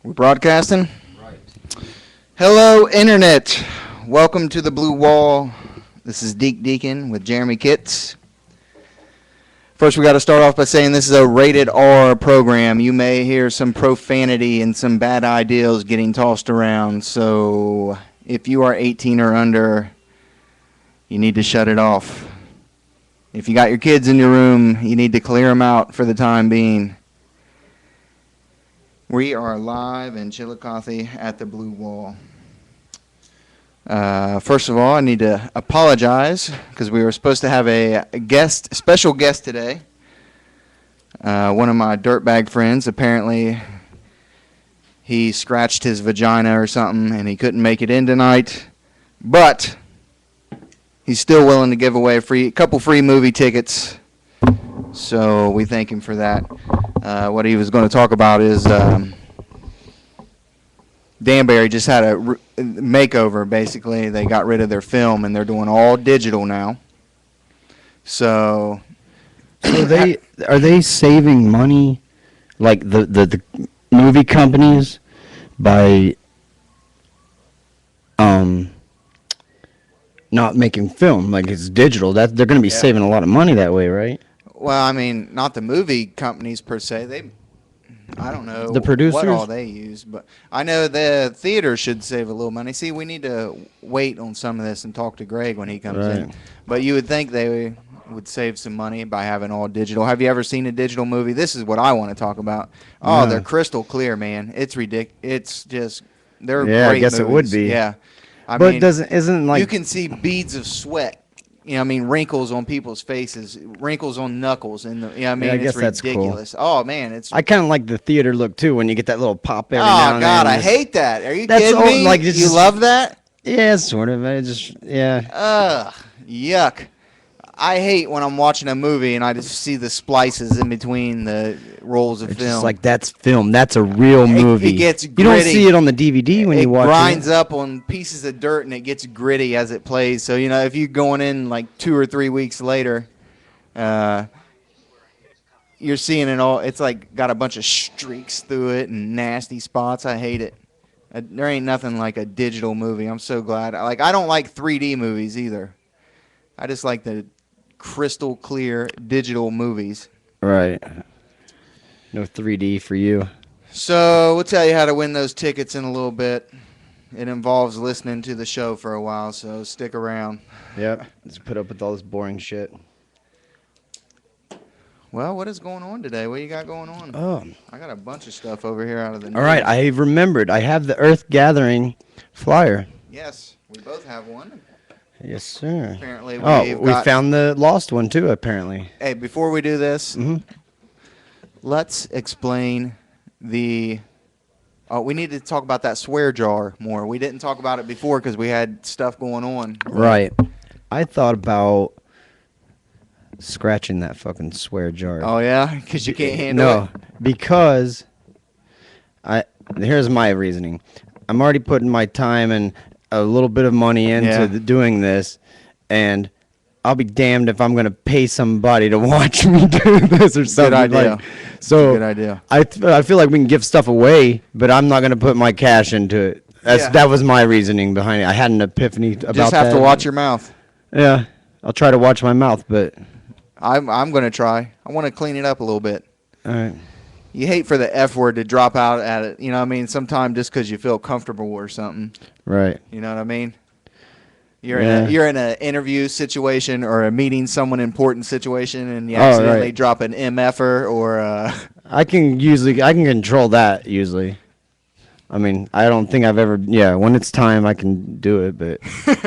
We're broadcasting? Right. Hello, Internet. Welcome to the Blue Wall. This is Deke Deacon with Jeremy Kitts. First, we got to start off by saying this is a rated R program. You may hear some profanity and some bad ideas getting tossed around. So if you are 18 or under, you need to shut it off. If you got your kids in your room, you need to clear them out for the time being. We are live in Chillicothe at the Blue Wall. First of all, I need to apologize because we were supposed to have a special guest today. One of my dirtbag friends, apparently he scratched his vagina or something and he couldn't make it in tonight. But he's still willing to give away a couple free movie tickets. So we thank him for that. What he was going to talk about is Danbury just had a makeover, basically. They got rid of their film, and they're doing all digital now. So are they saving money, like the movie companies, by not making film, like it's digital? That they're going to be saving a lot of money that way, right? Well, I mean, not the movie companies per se. I don't know the producers? What all they use, but I know the theater should save a little money. See, we need to wait on some of this and talk to Greg when he comes in. But you would think they would save some money by having all digital. Have you ever seen a digital movie? This is what I want to talk about. Oh, No. They're crystal clear, man. It's ridiculous. It's just they're great I guess movies. it would be. Yeah, I But mean, isn't like you can see beads of sweat. You know, I mean, wrinkles on people's faces, wrinkles on knuckles, and I mean, I guess it's that's cool. ridiculous. Oh man, it's. I kind of like the theater look too when you get that little pop every Oh now and God, then. I hate that. Are you That's kidding all- me? like, it's you just- love that? Yeah, sort of. Yeah. Ugh, yuck. I hate when I'm watching a movie and I just see the splices in between the rolls of It's film. just like that's film. That's a real movie. It gets You don't gritty. see it on the DVD when you watch grinds it. up on pieces of dirt and it gets gritty as it plays. So, you know, if you're going in like 2 or 3 weeks later, you're seeing it all. It's like got a bunch of streaks through it and nasty spots. I hate it. There ain't nothing like a digital movie. I'm so glad. I don't like 3D movies either. I just like the crystal clear digital movies. Right. No 3D for you. So we'll tell you how to win those tickets in a little bit. It involves listening to the show for a while, so stick around. Yep. Let's put up with all this boring shit. Well, what is going on today? What you got going on? Oh. I got a bunch of stuff over here out of the All right. I remembered. I have the Earth Gathering flyer. Yes, we both have one. Yes, sir. Apparently, We found the lost one too. Apparently. Hey, before we do this, let's explain the. Oh, we need to talk about that swear jar more. We didn't talk about it before because we had stuff going on. Right. I thought about scratching that fucking swear jar. Oh yeah, because you can't handle it. No, because here's my reasoning. I'm already putting my time and a little bit of money into doing this, and I'll be damned if I'm going to pay somebody to watch me do this or something. Good idea. Good idea. I feel like we can give stuff away, but I'm not going to put my cash into it. That was my reasoning behind it. I had an epiphany about that. Just have to watch your mouth. Yeah, I'll try to watch my mouth, but I'm going to try. I want to clean it up a little bit. all right. You hate for the F word to drop out at it. You know what I mean? Sometimes just because you feel comfortable or something. Right. You know what I mean? You're in an interview situation or a meeting someone important situation, and you accidentally drop an MFer or I can control that usually. I mean, I don't think I've ever. Yeah, when it's time, I can do it. But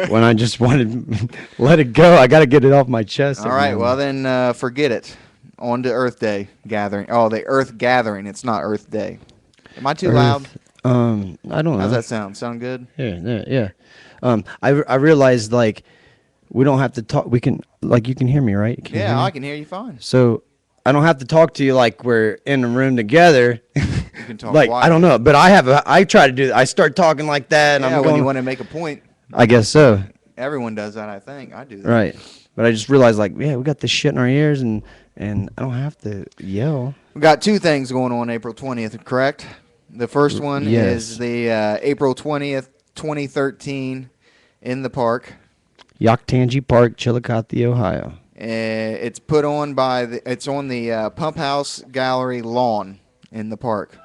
when I just want to let it go, I got to get it off my chest. All right. Well, then forget it. On to Earth Day gathering. Oh, the Earth Gathering. It's not Earth Day. Am I too loud? I don't know. How's that sound? Sound good? Yeah. I realized like we don't have to talk. We can you can hear me, right? Can you hear me? I can hear you fine. So I don't have to talk to you like we're in a room together. You can talk like quiet. I don't know, but I try to do. I start talking like that, and I'm when going. you want to make a point. I guess so. Everyone does that, I think. I do that. Right. But I just realized, like, we got this shit in our ears, and I don't have to yell. We got 2 things going on April 20th, correct? The first one Yes. is the April 20th, 2013, in the park. Yaktangi Park, Chillicothe, Ohio. It's put on by it's on the Pump House Gallery lawn in the park.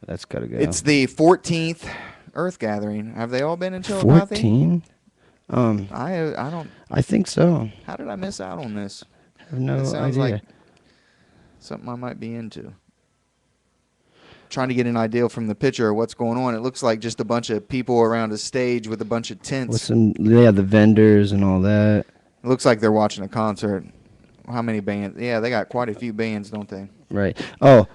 That's gotta go. It's the 14th Earth Gathering. Have they all been in Chillicothe? 14. I don't. I think so. How did I miss out on this? I have no That sounds idea. like something I might be into. Trying to get an idea from the picture of what's going on. It looks like just a bunch of people around a stage with a bunch of tents. With some, yeah, the vendors and all that. It looks like they're watching a concert. How many bands? Yeah, they got quite a few bands, don't they? Right. Oh,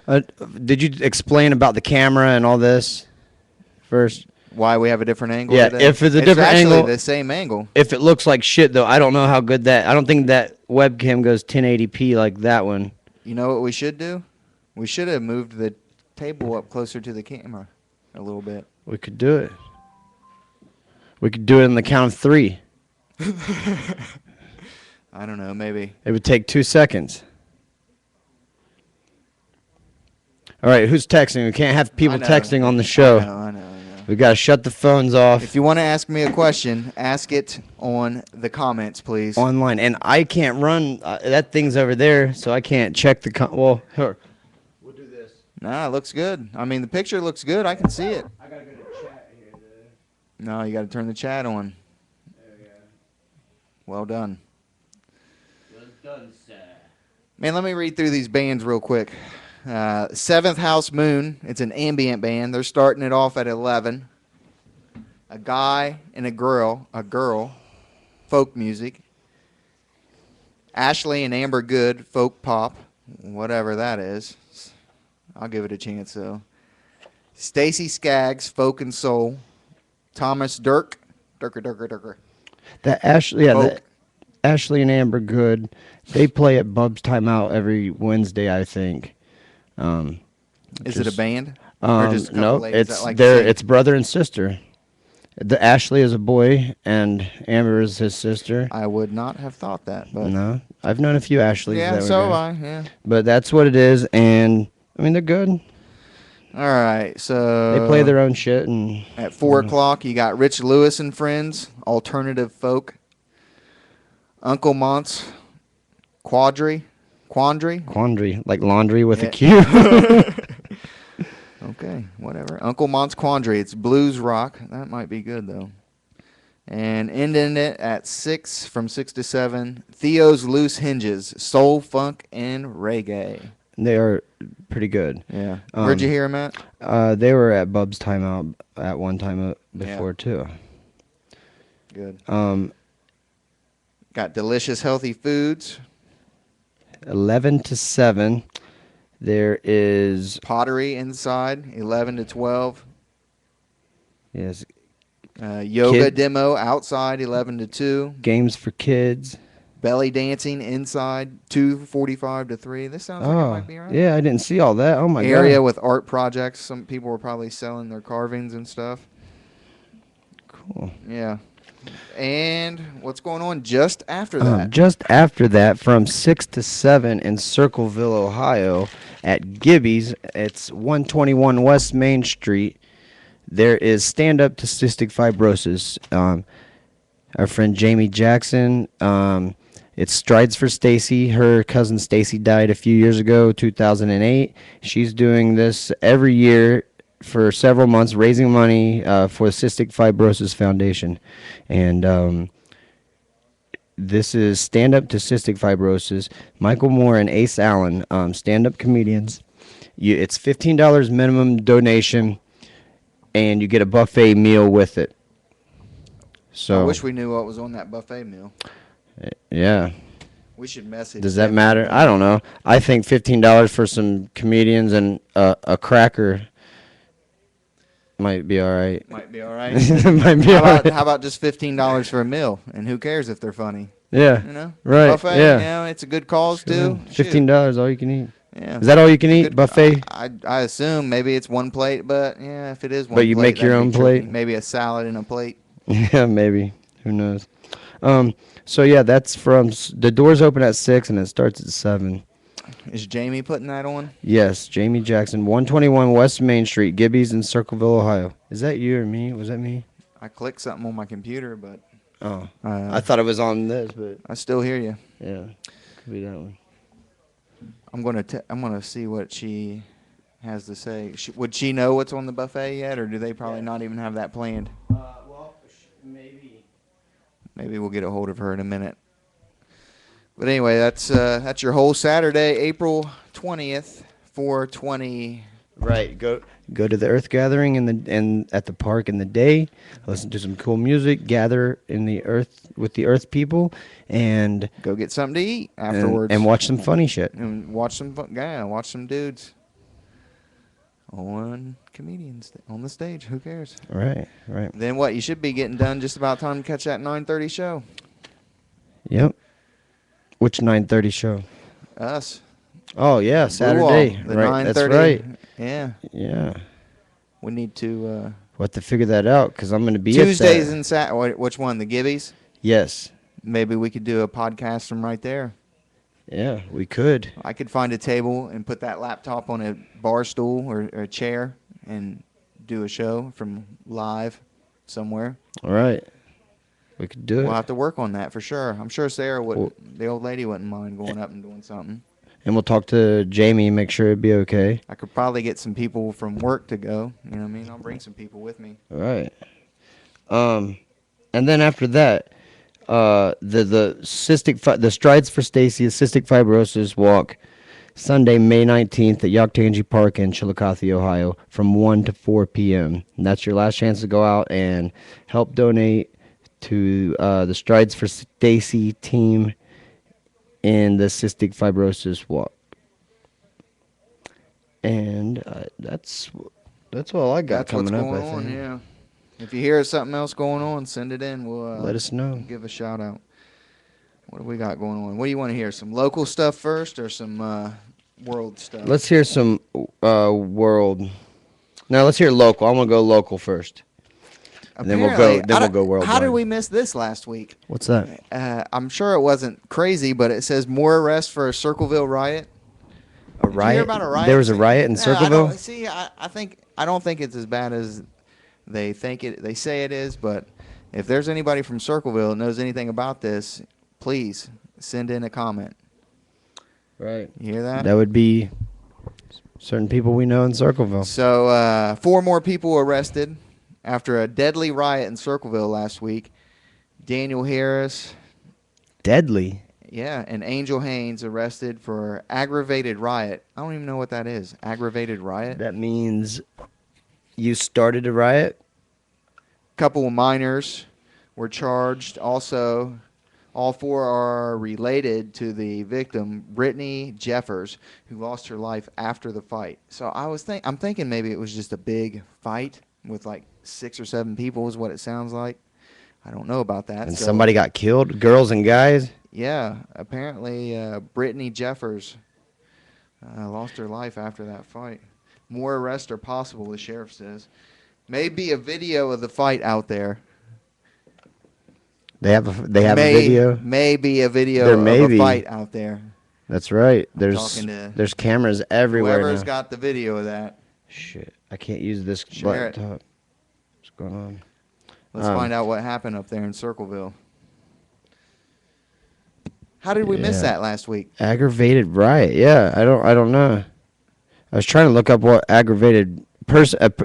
did you explain about the camera and all this first? Why we have a different angle? Yeah, today? if it's a different actually angle- the same angle. If it looks like shit, though, I don't know how good that. I don't think that webcam goes 1080p like that one. You know what we should do? We should have moved the table up closer to the camera a little bit. We could do it. We could do it on the count of 3. I don't know, maybe. It would take 2 seconds. All right, who's texting? We can't have people I know. texting on the show. I know. We got to shut the phones off If you want to ask me a question, ask it on the comments, please. online. And I can't run. That thing's over there, so I can't check the. Well, here. We'll do this. Nah, it looks good. I mean, the picture looks good. I can see it. I got to go to chat here. No, you got to turn the chat on. There we go. Well done. Well done, sir. Man, let me read through these bands real quick. Seventh House Moon. It's an ambient band. They're starting it off at 11. A guy and a girl, folk music. Ashley and Amber Good, folk pop, whatever that is. I'll give it a chance though. Stacy Skaggs, folk and soul. Thomas Dirker. That Ashley, yeah, Folk. that Ashley and Amber Good. They play at Bub's Timeout every Wednesday, I think. Is it a just- band? Or just a couple No, ladies it's that like to their sing? it's brother and sister. The Ashley is a boy and Amber is his sister. I would not have thought that, but No, I've known a few Ashleys. yeah, that were so there. I. Yeah. But that's what it is, and I mean they're good. All right, so They play their own shit, and at 4 o'clock. You got Rich Lewis and Friends, alternative folk. Uncle Mont's Quandary. quandary like laundry with Yeah. a Q. Okay, whatever. Uncle Mont's Quandary. It's blues rock. That might be good though. And ending it at 6 from 6 to 7. Theo's Loose Hinges, soul, funk, and reggae. They are pretty good. Yeah. Where'd you hear him at? They were at Bub's Timeout at one time before too. Good. 11 Got delicious, healthy foods. to 7. There is Pottery inside, 11 to 12. yes Yoga Kid- demo outside, 11 to 2. games for kids. Belly dancing inside, 2:45 to 3. This sounds like it Oh might be right. yeah, I didn't see all that. Oh my Area god. with art projects. Some people were probably selling their carvings and stuff. Cool. Yeah. And what's going on just after that? Just after that, from 6 to 7 in Circleville, Ohio, at Gibby's, it's 121 West Main Street. There is stand-up to cystic fibrosis. Our friend Jamie Jackson. It's Strides for Stacy. Her cousin Stacy died a few years ago, 2008. She's doing this every year for several months, raising money for the Cystic Fibrosis Foundation. And this is Stand Up to Cystic Fibrosis. Michael Moore and Ace Allen, stand-up comedians. It's $15 minimum donation, and you get a buffet meal with it. So I wish we knew what was on that buffet meal. yeah. We should message. Does that them. matter? I don't know. I think $15 for some comedians and a cracker might be all right. Might be all right. Might be all right. How about just $15 for a meal? And who cares if they're funny? Yeah. You know, Right, Buffet. yeah. You know, it's a good cause too. Shoot. $15, all you can eat. Yeah. Is that all you can eat? Good- Buffet? I assume maybe it's one plate, but yeah, if it is one. But you plate, make your that'd own be tricky. plate? Maybe a salad and a plate. Yeah, maybe. Who knows? So yeah, that's from the doors open at 6 and it starts at 7. Is Jamie putting that on? Yes, Jamie Jackson, 121 West Main Street, Gibby's in Circleville, Ohio. Is that you or me? Was that me? I clicked something on my computer, but Oh, I thought it was on this, but I still hear you. yeah, could be that one. I'm gonna see what she has to say. Would she know what's on the buffet yet, or do they probably not even have that planned? Well, maybe. Maybe we'll get a hold of her in a minute. But anyway, that's your whole Saturday, April 20th, 420. Right, go to the Earth Gathering and at the park in the day, listen to some cool music, gather in the Earth with the Earth people, and Go get something to eat afterwards. and watch some funny shit. And watch some dudes on comedians on the stage. Who cares? Right. Then what? You should be getting done just about time to catch that 9:30 show. Yep. Which 9:30 show? Us. Oh yeah, Blue Saturday. Wall, the Right, that's 9:30. right. Yeah. Yeah. We need to We'll have to figure that out because I'm going to be Tuesdays at that. and Saturday. Which one? The Gibbies? Yes. Maybe we could do a podcast from right there. Yeah, we could. I could find a table and put that laptop on a bar stool or a chair and do a show from live somewhere. All right. We could do it. We'll have to work on that for sure. I'm sure Sarah would. Well- The old lady wouldn't mind going up and doing something. And we'll talk to Jamie, make sure it'd be okay. I could probably get some people from work to go. You know what I mean? I'll bring some people with me. All right. And then after that, the Strides for Stacy Cystic Fibrosis Walk, Sunday, May 19th at Yoctangi Park in Chillicothe, Ohio, from 1 to 4 p.m. And that's your last chance to go out and help donate to the Strides for Stacy team in the Cystic Fibrosis Walk. And that's all I got That's what's coming up, going I on. think. Yeah. If you hear something else going on, send it in. We'll Let us know. give a shout out. What do we got going on? What do you want to hear? Some local stuff first, or some world stuff? Let's hear some world. No, let's hear local. I'm gonna go local first. And then we'll go. Apparently, Then we'll go worldwide. How did we miss this last week? What's that? I'm sure it wasn't crazy, but it says more arrests for a Circleville riot. A Did you riot? hear about a riot? There was a riot in Yeah, Circleville. I don't think it's as bad as they think it. They say it is, but if there's anybody from Circleville that knows anything about this, please send in a comment. Right. You hear that? That would be certain people we know in Circleville. So 4 more people arrested after a deadly riot in Circleville last week. Daniel Harris, Deadly. yeah, and Angel Haynes arrested for aggravated riot. I don't even know what that is. Aggravated riot? That means you started a riot. Couple of minors were charged. Also, all 4 are related to the victim, Brittany Jeffers, who lost her life after the fight. So I'm thinking maybe it was just a big fight with like 6 or 7 people is what it sounds like. I don't know about that. And So, somebody got killed. Girls and guys. yeah, apparently Brittany Jeffers lost her life after that fight. More arrests are possible, the sheriff says. Maybe a video of the fight out there. They have a video. Maybe a video There of may a be. fight out there. That's right. talking to There's cameras everywhere Whoever's now. got the video of that, Shit, I can't use this Share it. laptop. What's going on? let's Um, find out what happened up there in Circleville. How did we miss Yeah. that last week? Aggravated riot. Yeah, I don't know. I was trying to look up what aggravated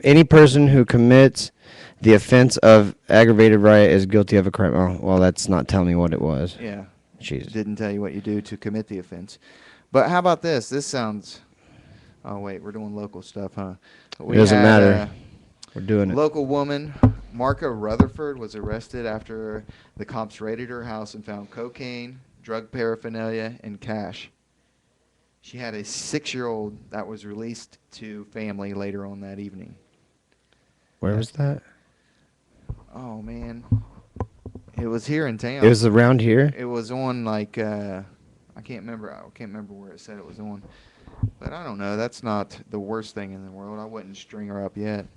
any person who commits the offense of aggravated riot is guilty of a crime. Oh, well, that's not telling me what it was. Yeah, Jesus. didn't tell you what you do to commit the offense. But how about this? This sounds. Oh wait, we're doing local stuff, huh? It doesn't matter. We're doing it. Local woman, Marka Rutherford, was arrested after the cops raided her house and found cocaine, drug paraphernalia, and cash. She had a 6-year-old that was released to family later on that evening. Where was that? Oh man, it was here in town. It was around here. It was on like I can't remember where it said it was on. But I don't know. That's not the worst thing in the world. I wouldn't string her up yet.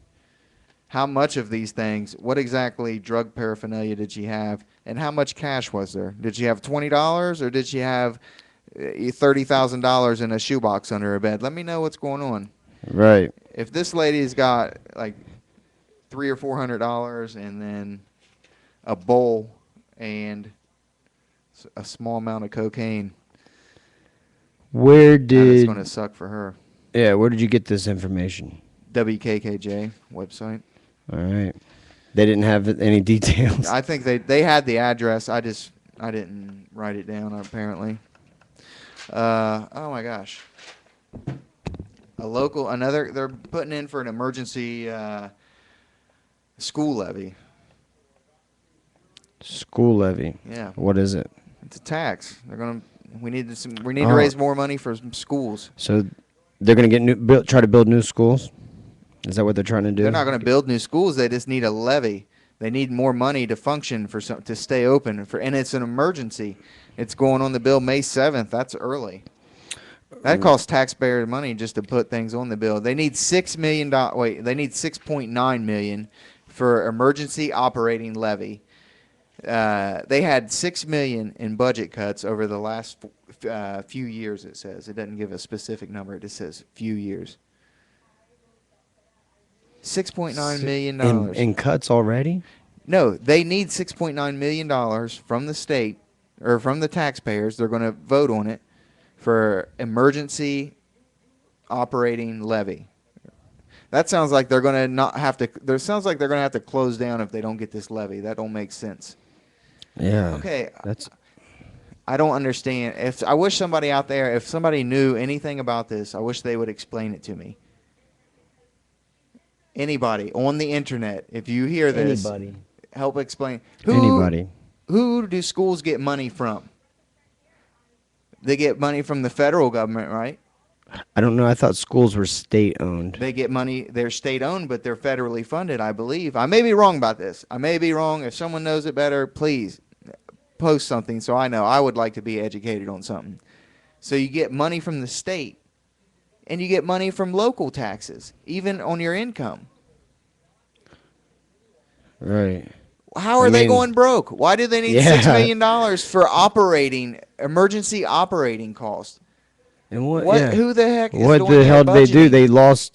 How much of these things? What exactly drug paraphernalia did she have, and how much cash was there? Did she have $20, or did she have $30,000 in a shoebox under her bed. Let me know what's going on. Right. If this lady's got like $300 or $400 and then a bowl and a small amount of cocaine, Where that is did going to suck for her. Yeah, where did you get this information? WKKJ website. All right. They didn't have any details. I think they had the address. I didn't write it down apparently. Oh my gosh. They're putting in for an emergency school levy. School levy. Yeah. What is it? It's a tax. We need to raise more money for some schools. So they're going to try to build new schools? Is that what they're trying to do? They're not going to build new schools. They just need a levy. They need more money to function to stay open and it's an emergency. It's going on the bill May 7th. That's early. That costs taxpayer money just to put things on the bill. They need $6 million. They need $6.9 million for emergency operating levy. They had $6 million in budget cuts over the last few years. It says it doesn't give a specific number. It just says few years. $6.9 million in cuts already? No, they need $6.9 million from the state or from the taxpayers. They're going to vote on it for emergency operating levy. That sounds like they're going to not have to. There sounds like they're going to have to close down if they don't get this levy. That don't make sense. Yeah. Okay. I don't understand. I wish somebody out there, if somebody knew anything about this, I wish they would explain it to me. Anybody on the internet, if you hear this, Anybody. help explain. Anybody. Who do schools get money from? They get money from the federal government, right? I don't know. I thought schools were state-owned. They get money. They're state-owned, but they're federally funded, I believe. I may be wrong about this. I may be wrong. If someone knows it better, please post something so I know. I would like to be educated on something. So you get money from the state, and you get money from local taxes, even on your income. Right. How are they going broke? Why do they need $6 million for emergency operating costs? And what? Who the heck is what doing the their hell did they do? budgeting? They lost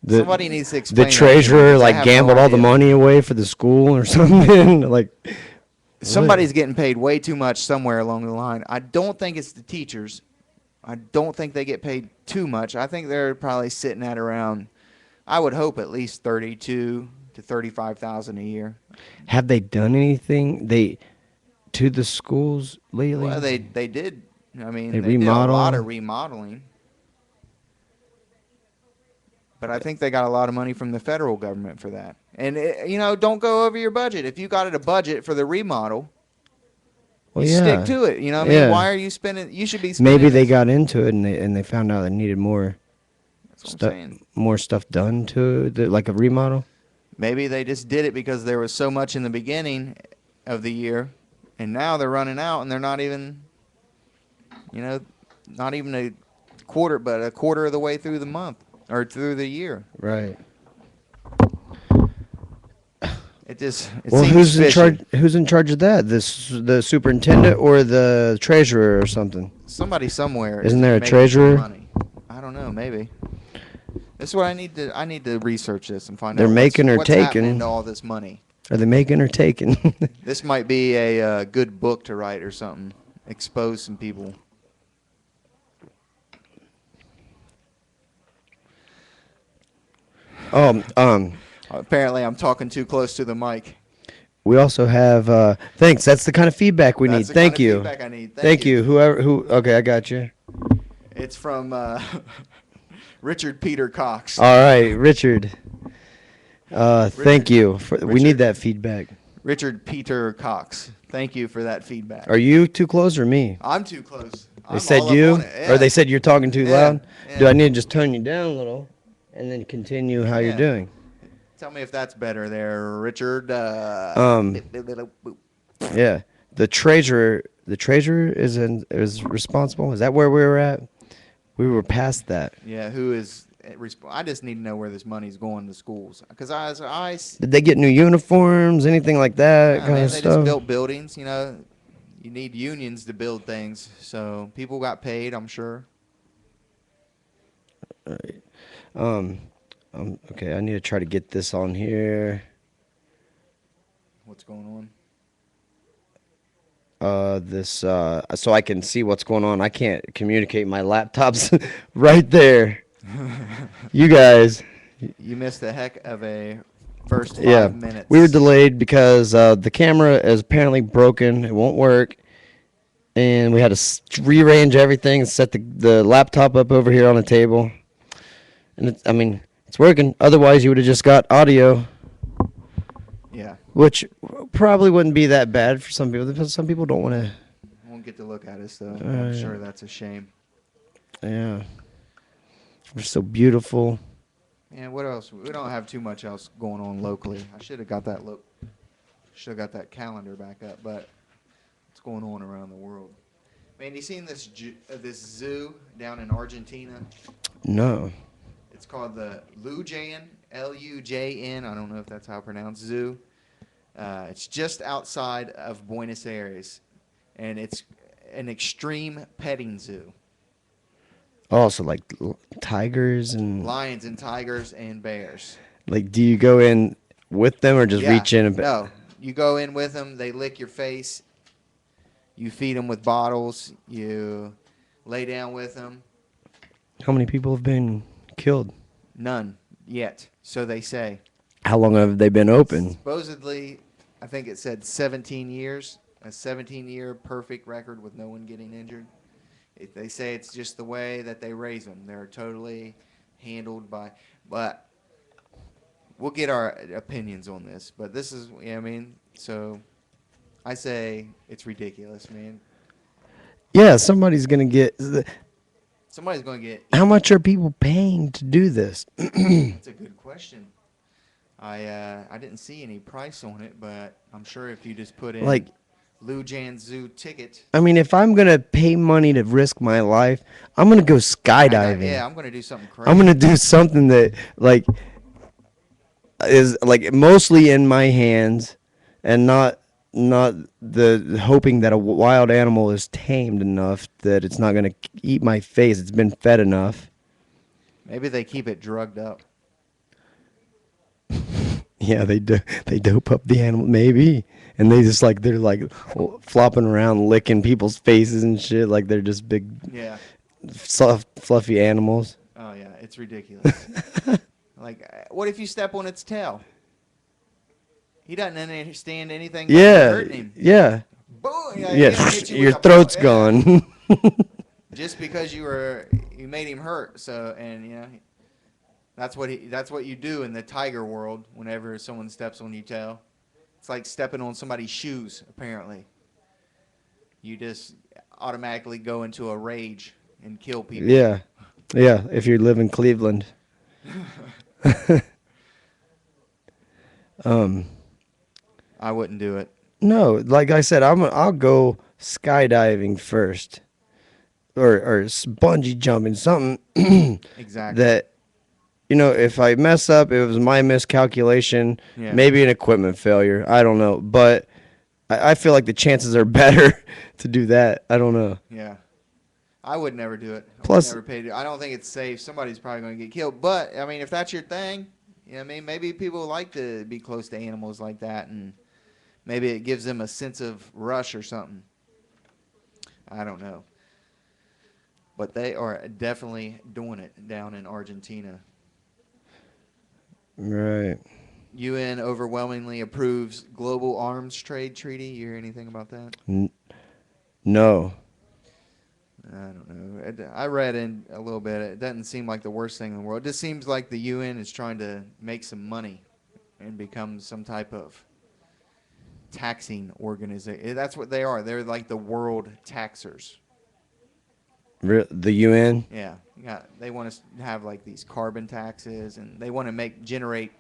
Somebody needs to explain the that treasurer because I have no gambled all the idea. money away for the school or something. Somebody's getting paid way too much somewhere along the line. I don't think it's the teachers. I don't think they get paid too much. I think they're probably sitting at around, I would hope at least 32 to 35,000 a year. Have they done anything to the schools lately? Well, they did. I mean, They they did a remodel? lot of remodeling. But I think they got a lot of money from the federal government for that. And, don't go over your budget. If you got a budget for the remodel, Well, you stick to it. You know what I mean? Yeah. Why are you spending? You should be spending. Maybe they this. got into it and they found out they needed more That's what I'm saying. more stuff done to it, like a remodel. Maybe they just did it because there was so much in the beginning of the year, and now they're running out, and they're not even, not even a quarter, but a quarter of the way through the month or through the year. Right. It Well, seems who's in fishy. charge? Who's in charge of that? The superintendent or the treasurer or something? Somebody somewhere. Isn't is there a making some treasurer? money. I don't know. Maybe. This is what I need to. I need to research this and find They're out making or what's happening taking. to all this money. Are they making or taking? This might be a good book to write or something. Expose some people. Apparently, I'm talking too close to the mic. We also have. Thanks. That's the kind of feedback we need. That's the Thank kind of you. feedback I need. Thank you. Okay, I got you. It's from Richard Peter Cox. All right, Richard. Thank you. We Richard. need that feedback. Richard Peter Cox. Thank you for that feedback. Are you too close or me? I'm too close. They said you, or they said you're talking too Yeah, loud. yeah. Do I need to just turn you down a little, and then continue how you're Yeah. doing? Tell me if that's better there, Richard. Yeah, the treasurer is responsible. Is that where we were at? We were past that. Yeah, who is? I just need to know where this money's going to schools because Did they get new uniforms? Anything like that yeah, kind man, of they stuff? just built buildings. You need unions to build things, so people got paid, I'm sure. All right. Okay, I need to try to get this on here. What's going on? So I can see what's going on. I can't communicate. My laptop's right there. You guys, You missed a heck of a first 5 yeah, minutes. we were delayed because the camera is apparently broken. It won't work, and we had to rearrange everything and set the laptop up over here on the table. And I mean, it's working. Otherwise, you would have just got audio, Yeah, which probably wouldn't be that bad for some people. Because some people don't want to. won't get to look at us, though. I'm yeah. sure that's a shame. Yeah, we're so beautiful. And what else? We don't have too much else going on locally. I should have got that calendar back up, but what's going on around the world? Man, you seen this this zoo down in Argentina? No. It's called the Lujan, Lujn. I don't know if that's how I pronounce zoo. It's just outside of Buenos Aires, and it's an extreme petting zoo. Oh, so like tigers and Lions and tigers and bears. like, do you go in with them or just Yeah. reach in and? No, you go in with them. They lick your face. You feed them with bottles. You lay down with them. How many people have been killed? None yet, so they say. How long have they been open? Supposedly, I think it said 17 years. A 17-year perfect record with no one getting injured. They say it's just the way that they raise them. They're totally handled by. But we'll get our opinions on this. But this is, I mean, so I say it's ridiculous, man. Yeah, somebody's gonna get. Somebody's going to get. How much are people paying to do this? That's a good question. I didn't see any price on it, but I'm sure if you just put in Like, Lujan Zoo ticket. I mean, if I'm gonna pay money to risk my life, I'm gonna go skydiving. Yeah, I'm going to do something crazy. I'm gonna do something that like is like mostly in my hands, and not the hoping that a wild animal is tamed enough that it's not gonna eat my face. It's been fed enough. Maybe they keep it drugged up. Yeah, they dope up the animal maybe, and they just like they're like flopping around licking people's faces and shit like they're just big Yeah. soft fluffy animals. Oh yeah, it's ridiculous. Like, what if you step on its tail? He doesn't understand anything. But Yeah, hurting him. yeah, Boom! yeah. he'll hit you Your with a throat's ball. Yeah. gone. Just because you made him hurt. So, and you know, that's what you do in the tiger world. Whenever someone steps on your tail, it's like stepping on somebody's shoes. Apparently, you just automatically go into a rage and kill people. Yeah, yeah. If you live in Cleveland. I wouldn't do it. No, like I said, I'll go skydiving first, or bungee jumping, something Exactly. that, you know, if I mess up, it was my miscalculation, Yeah. maybe an equipment failure. I don't know, but I feel like the chances are better to do that. I don't know. Yeah. I would never do it. Plus- I would never pay to. I don't think it's safe. Somebody's probably going to get killed. But I mean, if that's your thing, you know what I mean, maybe people like to be close to animals like that, and maybe it gives them a sense of rush or something. I don't know. But they are definitely doing it down in Argentina. Right. UN overwhelmingly approves global arms trade treaty. You hear anything about that? No. I don't know. I read in a little bit. It doesn't seem like the worst thing in the world. It just seems like the UN is trying to make some money and become some type of taxing organization. That's what they are. They're like the world taxers. The UN? Yeah. They want to have like these carbon taxes, and they want to generate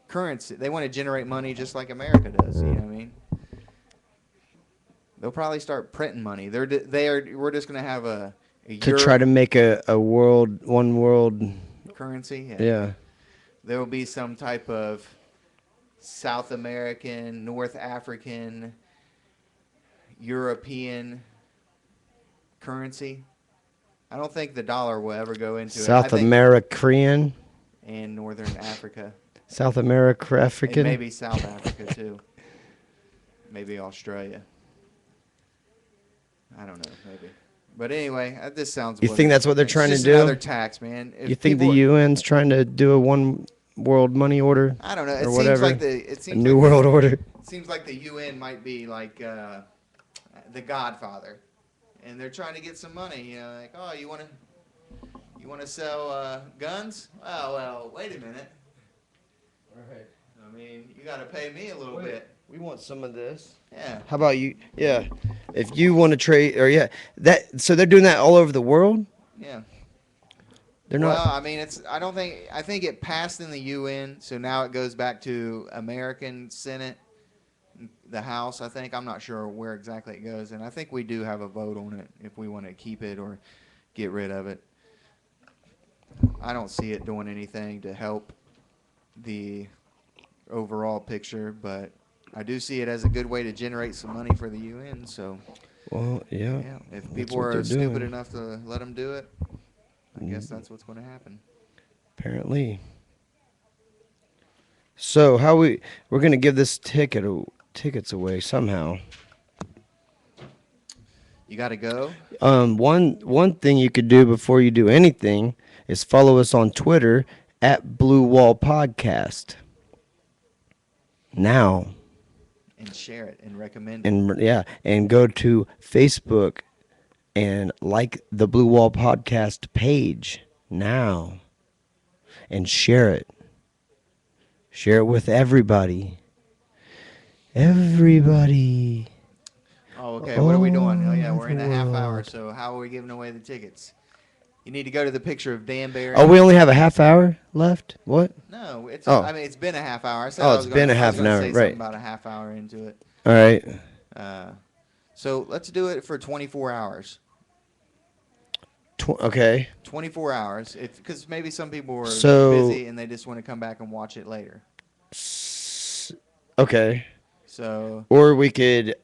currency. They want to generate money just like America does. You know what I mean? They'll probably start printing money. We're just gonna have a To try to make a one world. currency. Yeah. There will be some type of South American, North African, European currency. I don't think the dollar will ever go into it. I South think, American, and Northern Africa, South America, and African. maybe South Africa too. Maybe Australia. I don't know, maybe. But anyway, this sounds. You think that's what they're it's trying to just do? Another tax, man. If You think the people- UN's trying to do a one world money order? I don't know. It or seems whatever? like the. It A seems new like world order? It seems like the UN might be like the Godfather, and they're trying to get some money. You know, like, oh, you want to sell guns? Oh, well, wait a minute. Right. I mean, you got to pay me a little bit. We want some of this. Yeah. How about you? Yeah. If you want to trade, or yeah, that. So they're doing that all over the world. Yeah. They're Well, not. I mean, I think it passed in the UN, so now it goes back to American Senate, the House, I think. I'm not sure where exactly it goes, and I think we do have a vote on it if we want to keep it or get rid of it. I don't see it doing anything to help the overall picture, but I do see it as a good way to generate some money for the UN, so Well, yeah. yeah, if That's people what are they're stupid doing. enough to let them do it, I guess that's what's going to happen. Apparently. So how we're gonna give this tickets away somehow. You got to go. One thing you could do before you do anything is follow us on Twitter at Blue Wall Podcast. Now, And share it and recommend it. and yeah, and go to Facebook and like the Blue Wall Podcast page now, and share it. Share it with everybody. Everybody. Oh, okay. What are we doing? Oh, all yeah, we're in a half over the hour. world. So how are we giving away the tickets? You need to go to the picture of Dan Barry. Oh, we only have a half hour left? What? No, it's. Oh. I mean, it's been a half hour. I said Oh, I it's was been gonna, a half I was gonna an hour, say right. something about a half hour into it. All right. So let's do it for 24 hours. Okay. 24 hours, because maybe some people are So- busy and they just want to come back and watch it later. Okay. So Or we could,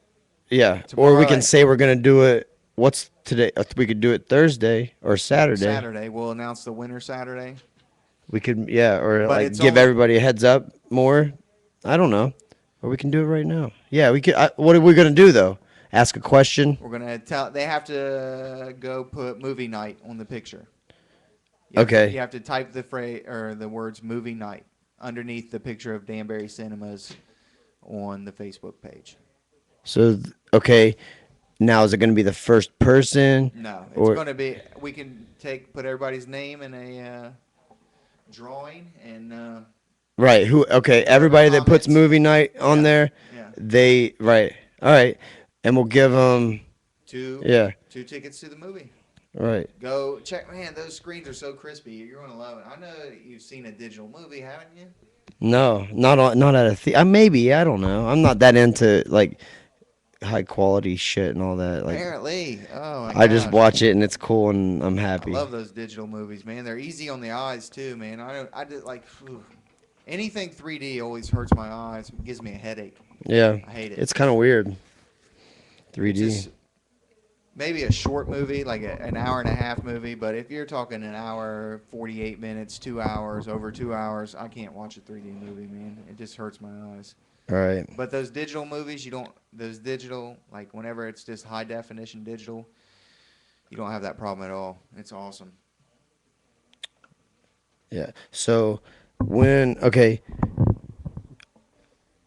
yeah. Or Tomorrow we can at- say we're gonna do it. What's today? We could do it Thursday or Saturday. Saturday we'll announce the winner Saturday. We could, yeah, or But like it's give only- everybody a heads up more. I don't know. Or we can do it right now. Yeah, we could. What are we gonna do though? Ask a question. We're gonna tell. They have to go put movie night on the picture. You have Okay. to, you have to type the phrase or the words "movie night" underneath the picture of Danbury Cinemas on the Facebook page. So okay, now is it gonna be the first person? No, it's Or- going to be. We can put everybody's name in a drawing and Right. Who? Okay. Everybody that puts comments. movie night on Yeah. there, yeah, they right. All right, and we'll give them. two Yeah. tickets to the movie. Right. Go check. Man, those screens are so crispy. You're going to love it. I know you've seen a digital movie, haven't you? No, not at a theater. Maybe I don't know. I'm not that into like high quality shit and all that. Like Apparently. Oh my I just gosh. watch it and it's cool and I'm I happy. love those digital movies, man. They're easy on the eyes too, man. I did like whew. Anything 3D always hurts my eyes. It gives me a headache. Yeah. I hate it. It's kind of weird. 3D. Just maybe a short movie, like an hour and a half movie. But if you're talking an hour, 48 minutes, 2 hours, over 2 hours, I can't watch a 3D movie, man. It just hurts my eyes. All right. But those digital movies, those digital, like whenever it's just high definition digital, you don't have that problem at all. It's awesome. Yeah. So okay.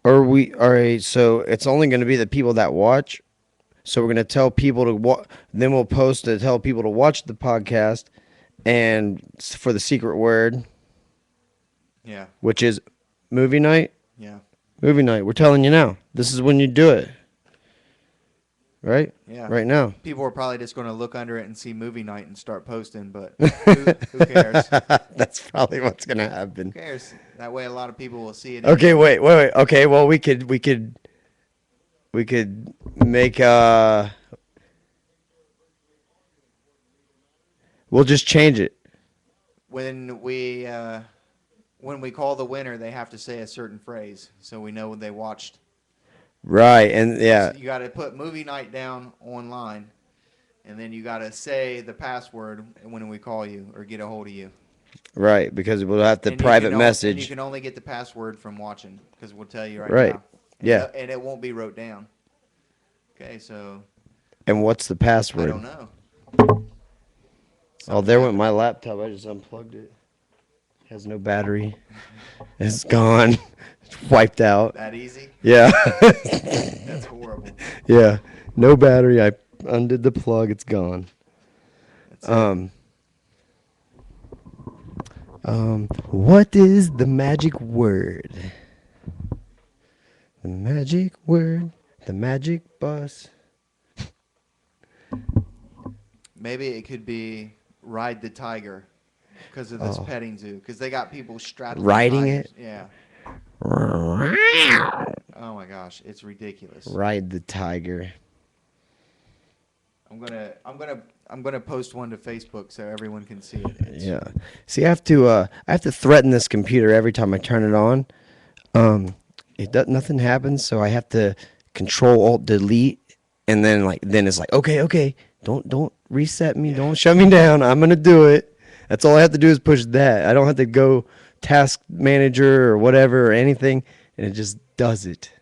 Are we all right? So it's only going to be the people that watch. So we're going to tell people to watch. Then we'll post to tell people to watch the podcast, and for the secret word, Yeah, which is movie night. yeah, Movie night. We're telling you now. This is when you do it. Right? yeah. Right now. People are probably just going to look under it and see movie night and start posting, but who cares? That's probably what's gonna Who happen. cares? That way, a lot of people will see it. Okay, wait. Okay, well we could make we'll just change it. When we call the winner, they have to say a certain phrase, so we know when they watched. Right, and yeah, So you got to put movie night down online, and then you got to say the password when we call you or get a hold of you. right, because we'll have the And you private can and you message. can only get the password from watching because we'll tell you right Right. now, Yeah. and it won't be wrote down. Okay, so And what's the I password? don't know. Oh, Something there went happened. my laptop. I just unplugged it. Has no battery. It's gone. It's wiped out. That easy? Yeah. That's horrible. Yeah. No battery. I undid the plug. It's gone. That's it. What is the magic word? The magic word. The magic bus. Maybe it could be ride the tiger because of this Oh. petting zoo. Because they got people straddling Riding tigers. it? Yeah. Oh my gosh, it's ridiculous. Ride the tiger. I'm gonna post one to Facebook so everyone can see it. Yeah. See, I have to threaten this computer every time I turn it on. Nothing happens, so I have to Control Alt Delete, and then it's like, okay, don't reset me, don't shut me down. I'm gonna do it. That's all I have to do is push that. I don't have to go Task Manager or whatever or anything, and it just does it.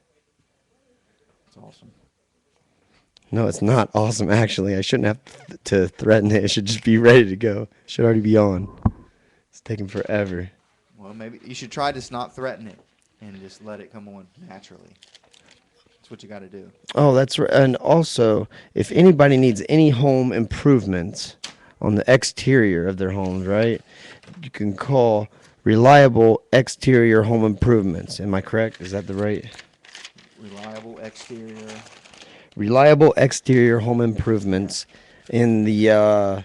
It's awesome. No, it's not awesome. Actually, I shouldn't have to threaten it. It should just be ready to go. It should already be on. It's taking forever. Well, maybe you should try to not threaten it and just let it come on naturally. That's what you got to do. Oh, that's right. And also, if anybody needs any home improvements on the exterior of their homes, right, you can call Reliable Exterior Home Improvements. Am I correct? Is that the right? Reliable exterior. Reliable Exterior Home Improvements in the The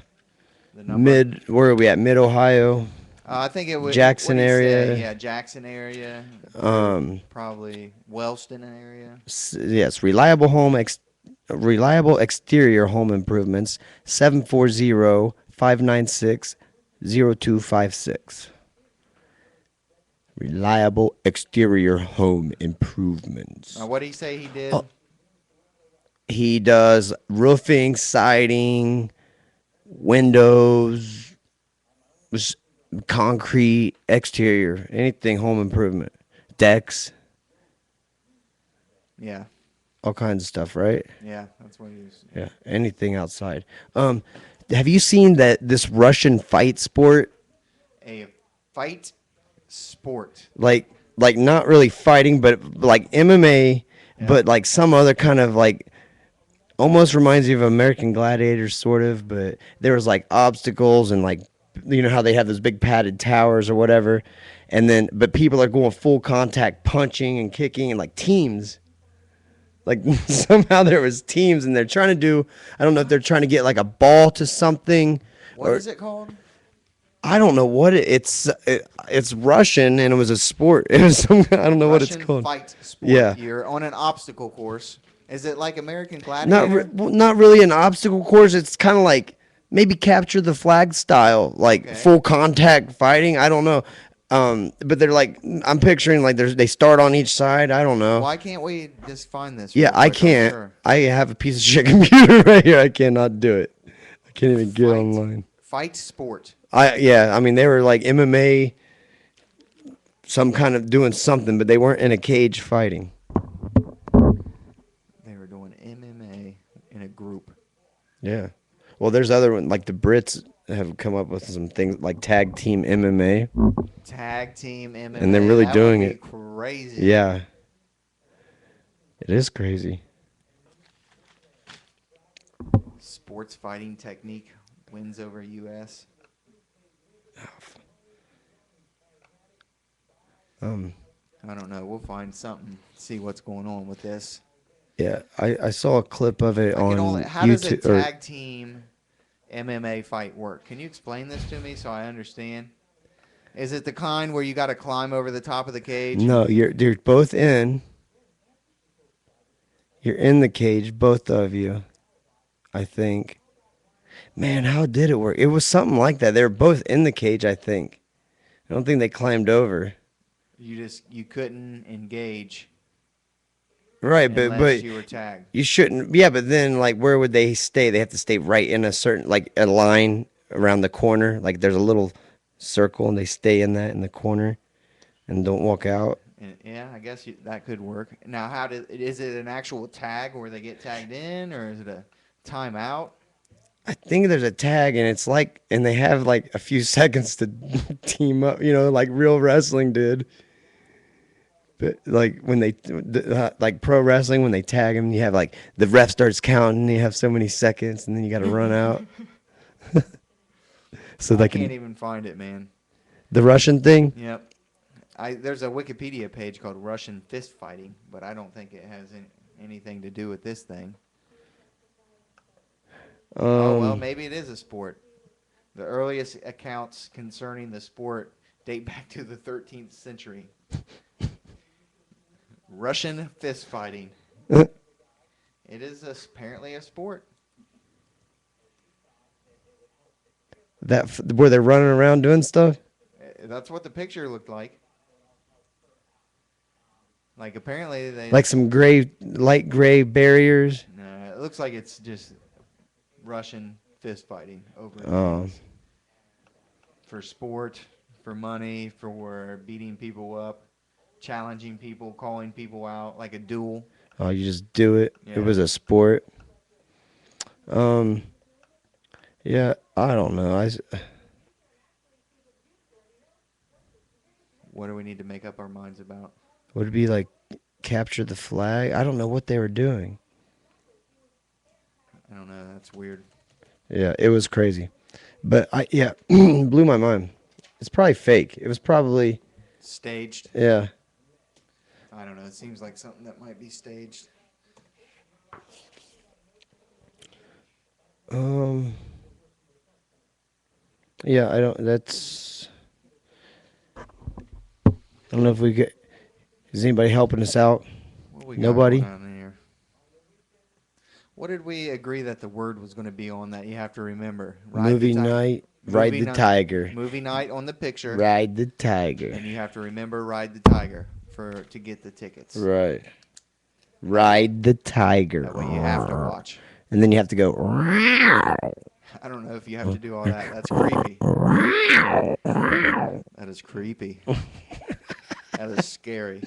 number. where are we at? Mid Ohio. I think it would. Jackson what'd he say? area. Yeah, Jackson area. Um, Probably Wellston area. Yes, Reliable Exterior Home Improvements, 740-596-0256. Reliable Exterior Home Improvements. What did he say he did? Oh. He does roofing, siding, windows, concrete, exterior, anything home improvement, decks, Yeah, all kinds of stuff, right? yeah, that's what he was. Yeah, anything outside. Have you seen this Russian fight sport? A fight sport. Like not really fighting, but like MMA, Yeah. but like some other kind of like almost reminds you of American Gladiators, sort of. But there was like obstacles and like you know how they have those big padded towers or whatever, and then but people are going full contact, punching and kicking, and like teams. Like somehow there was teams, and they're trying to do. I don't know if they're trying to get like a ball to something. What is it called? I don't know what it's Russian, and it was a sport. It was some. I don't know what it's Russian called. fight sport. Yeah. You're on an obstacle course. Is it like American Gladiator? Not really an obstacle course. It's kind of like maybe capture the flag style, like Okay. full contact fighting. I don't know. But they're like I'm picturing like they start on each side. I don't know. Why can't we just find this? Yeah, real I quick? I'm can't. sure. I have a piece of shit computer right here. I cannot do it. I can't even get Fight. online. Fight sport. I mean they were like MMA, some kind of doing something, but they weren't in a cage fighting. They were doing MMA in a group. Yeah. Well, there's other one like the Brits have come up with some things like tag team MMA. Tag team MMA. And they're really That doing would be it. Crazy. Yeah. It is crazy. Sports fighting technique wins over U.S. I don't know. We'll find something. See what's going on with this. Yeah, I saw a clip of it on How does a YouTube. or- tag team MMA fight work? Can you explain this to me so I understand? Is it the kind where you got to climb over the top of the cage? No, you're both in. You're in the cage, both of you. I think. Man, how did it work? It was something like that. They were both in the cage, I think. I don't think they climbed over. You couldn't engage. Right, unless you were tagged. you shouldn't. Yeah, but then like where would they stay? They have to stay right in a certain like a line around the corner. Like there's a little circle and they stay in that in the corner and don't walk out. And, yeah, I guess that could work. Now, is it an actual tag where they get tagged in, or is it a timeout? I think there's a tag and it's like and they have like a few seconds to team up, like real wrestling did. But like when like pro wrestling when they tag him, you have like the ref starts counting, you have so many seconds and then you got to run out. So I they can't can even find it, man. the Russian thing. Yep. There's a Wikipedia page called Russian fist fighting, but I don't think it has anything to do with this thing. Oh, well, maybe it is a sport. The earliest accounts concerning the sport date back to the 13th century. Russian fist fighting. It is apparently a sport. That where they're running around doing stuff. That's what the picture looked like. Like apparently they Like some light gray barriers. No, it looks like it's just Russian fist fighting over things. For sport, for money, for beating people up, challenging people, calling people out, like a duel. Oh, you just do it. Yeah. It was a sport. Yeah, I don't know. What do we need to make up our minds about? Would it be like capture the flag? I don't know what they were doing. I don't know. That's weird. Yeah, it was crazy. But blew my mind. It's probably fake. It was probably Staged. yeah. I don't know. It seems like something that might be staged. Yeah, I don't. I don't know if we get. Is anybody helping us out? What we got Nobody? going on here? What did we agree that the word was going to be on that you have to remember? Movie night. Ride Movie the night. tiger. Movie night on the picture. Ride the tiger. And you have to remember Ride the Tiger to get the tickets. Right. Ride the tiger. That way you have to watch. And then you have to go. I don't know if you have to do all that. That's creepy. That is creepy. That is scary.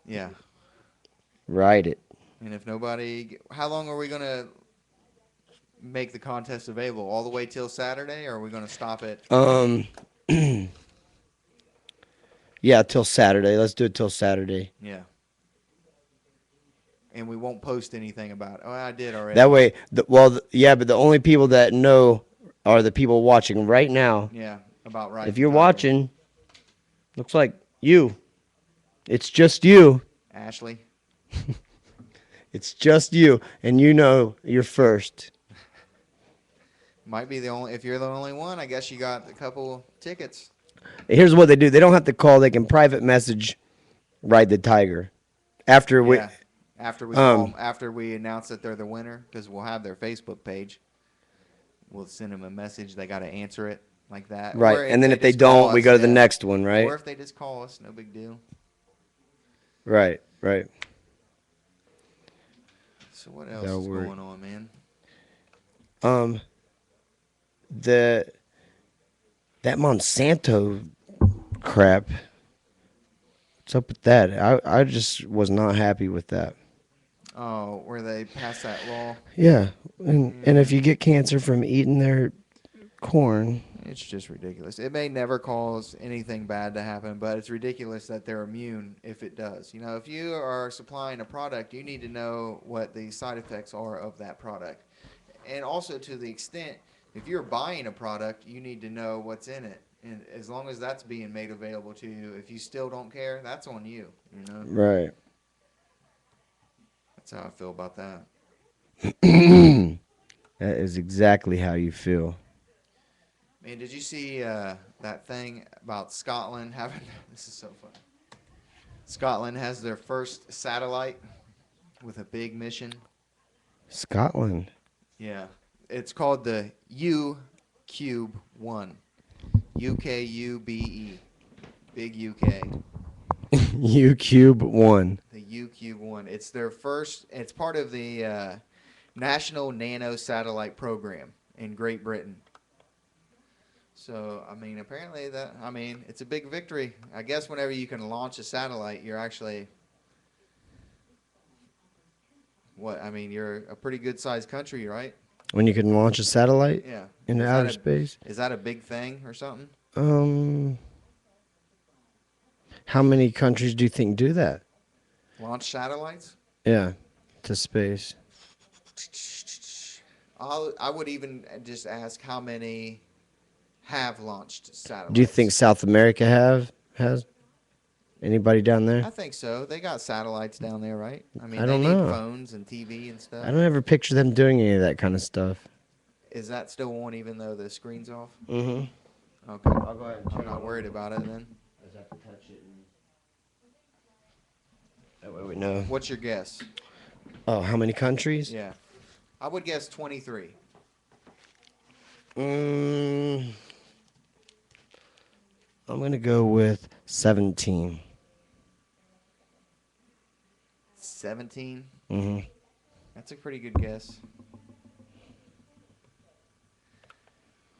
Yeah. Ride it. And if nobody, how long are we going to make the contest available? All the way till Saturday, or are we going to stop it? Yeah, till Saturday. Let's do it till Saturday. Yeah. And we won't post anything about it. Oh, I did already. That way, but the only people that know are the people watching right now. Yeah, about right. If you're watching, looks like you. It's just you. Ashley. It's just you, and you know you're first. Might be the only. If you're the only one, I guess you got a couple tickets. Here's what they do. They don't have to call. They can private message Ride the Tiger. After we after we announce that they're the winner, because we'll have their Facebook page. We'll send them a message. They got to answer it like that. Right, and then if they don't, we go to the next one, right? Or if they just call us, no big deal. Right. So what else is going on, man? That Monsanto crap. What's up with that? I just was not happy with that. Oh, where they passed that law? Yeah, and if you get cancer from eating their corn, it's just ridiculous. It may never cause anything bad to happen, but it's ridiculous that they're immune if it does. You know, if you are supplying a product, you need to know what the side effects are of that product. And also to the extent, if you're buying a product, you need to know what's in it. And as long as that's being made available to you, if you still don't care, that's on you, you know? Right. That's how I feel about that. That is exactly how you feel. Man, did you see that thing about Scotland having... This is so funny. Scotland has their first satellite with a big mission. Scotland. Yeah. It's called the U-Cube 1. UKUBE. Big UK. U Cube 1. The UQ-1. It's their first. It's part of the National Nano Satellite Program in Great Britain. So, I mean, apparently it's a big victory. I guess whenever you can launch a satellite, you're actually, you're a pretty good sized country, right? When you can launch a satellite Yeah. into Is that outer space. Is that a big thing or something? Um, how many countries do you think do that? Launch satellites? Yeah, to space. I would even just ask how many have launched satellites. Do you think South America has anybody down there? I think so. They got satellites down there, right? I mean, I they don't need know. phones and TV and stuff. I don't ever picture them doing any of that kind of stuff. Is that still on even though the screen's off? Mm-hmm. Okay. I'll go ahead and I'm not worried about it then. I just have to touch it. That way we know. What's your guess? Oh, how many countries? Yeah. I would guess 23. I'm going to go with 17. 17? Mm-hmm. That's a pretty good guess.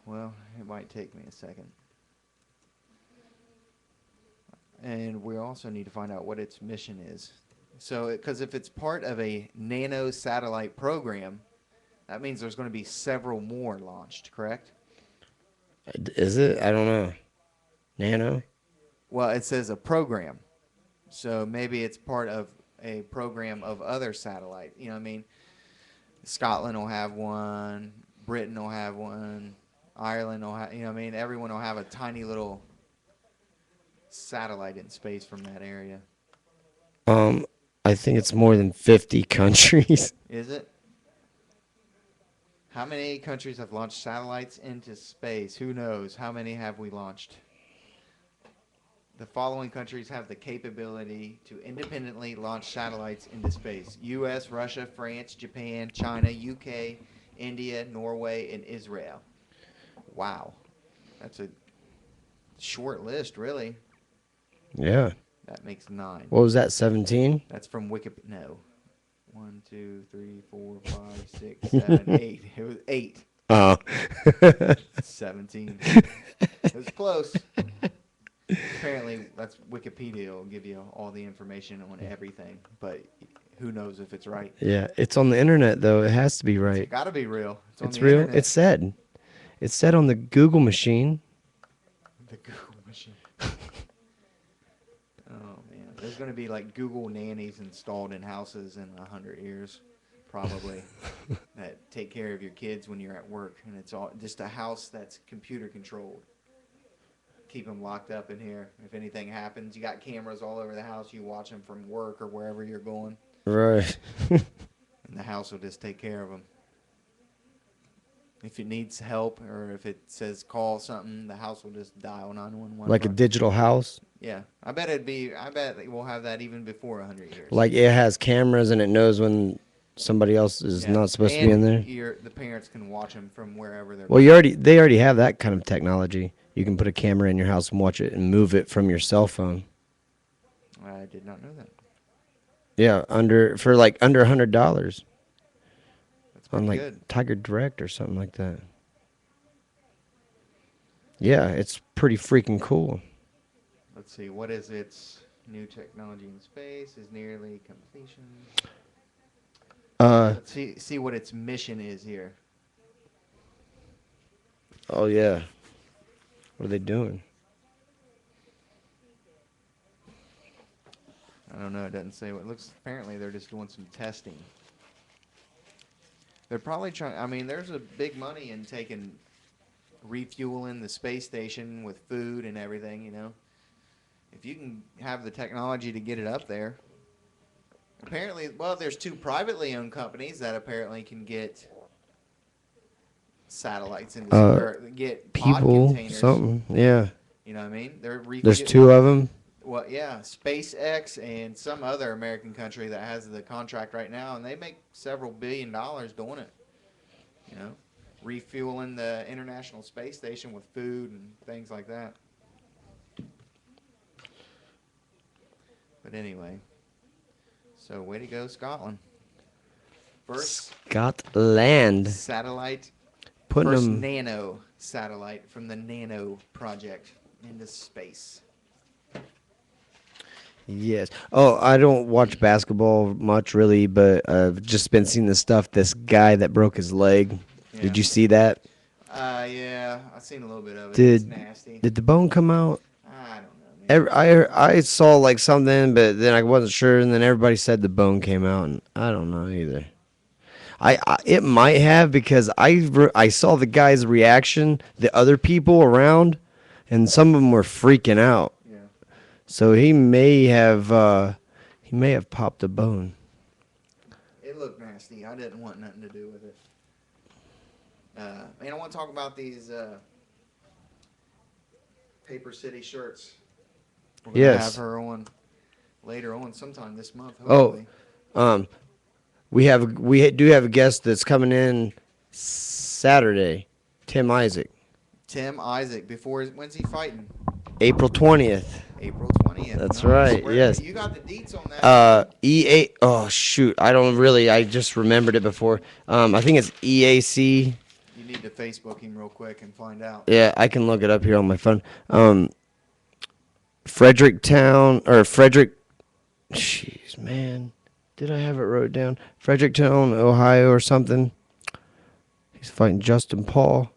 Well, it might take me a second. And we also need to find out what its mission is. So, because if it's part of a nano satellite program, that means there's going to be several more launched, correct? Is it? I don't know. Nano? Well, it says a program. So maybe it's part of a program of other satellite. You know what I mean? Scotland will have one. Britain will have one. Ireland will have, you know what I mean? Everyone will have a tiny little satellite in space from that area. I think it's more than 50 countries. Is it? How many countries have launched satellites into space? Who knows? How many have we launched? The following countries have the capability to independently launch satellites into space: U.S., Russia, France, Japan, China, U.K., India, Norway, and Israel. Wow. That's a short list, really. Yeah. That makes 9. What was that, 17? That's from Wikipedia. No. 1, 2, 3, 4, 5, 6, 7, 8. It was 8. Oh. 17. It was close. Apparently, that's Wikipedia will give you all the information on everything, but who knows if it's right? Yeah, it's on the internet though. It has to be right. It's got to be real. It's on It's the real. internet. It's said. It's said on the Google machine. The Google machine. Oh man, there's going to be like Google nannies installed in houses in 100 years, probably, that take care of your kids when you're at work, and it's all just a house that's computer controlled. Keep them locked up in here. If anything happens, you got cameras all over the house. You watch them from work or wherever you're going, Right. and the house will just take care of them. If it needs help or if it says call something, the house will just dial 911. Like a digital house. Yeah, I bet we'll have that even before 100 years. Like it has cameras and it knows when somebody else is Yeah. not supposed to be in there. The parents can watch them from wherever they're. Well, they already have that kind of technology. You can put a camera in your house and watch it and move it from your cell phone. I did not know that. Yeah, under $100 That's pretty on like good. Tiger Direct or something like that. Yeah, it's pretty freaking cool. Let's see. What is its new technology in space? Is nearly completion. Let's see what its mission is here. Oh yeah. What are they doing? I don't know. It doesn't say what it looks. Apparently, they're just doing some testing. They're probably trying. I mean, there's a big money in refueling the space station with food and everything. You know, if you can have the technology to get it up there. Apparently, well, there's 2 privately owned companies that apparently can get satellites into or get pod People, containers. something. Yeah. You know what I mean? There's 2 of them. Well, yeah, SpaceX and some other American country that has the contract right now, and they make several $1 billion doing it. You know, refueling the International Space Station with food and things like that. But anyway, so way to go, Scotland. First Scotland. satellite, Putting first them. nano satellite from the Nano project into space. Yes. Oh, I don't watch basketball much really, but I've just been seeing the stuff. This guy that broke his leg. Yeah. Did you see that? Yeah, I've seen a little bit of it. It's Did nasty. did the bone come out? I don't know, man. I saw like something, but then I wasn't sure, and then everybody said the bone came out, and I don't know either. I it might have because I saw the guy's reaction, the other people around, and some of them were freaking out. Yeah. So he may have popped a bone. It looked nasty. I didn't want nothing to do with it. Man, I want to talk about these Paper City shirts. We're gonna Yes. have her on later on sometime this month. Oh. Hopefully. We do have a guest that's coming in Saturday, Tim Isaac, Tim Isaac. When's he fighting? April 20th. April 20th. That's Nice. right, yes. You got the deets on that. EA. Oh shoot, I just remembered it before. I think it's EAC. You need to Facebook him real quick and find out. Yeah, I can look it up here on my phone. Fredericktown or Frederick. Jeez, man, did I have it wrote down? Fredericktown, Ohio, or something. He's fighting Justin Paul,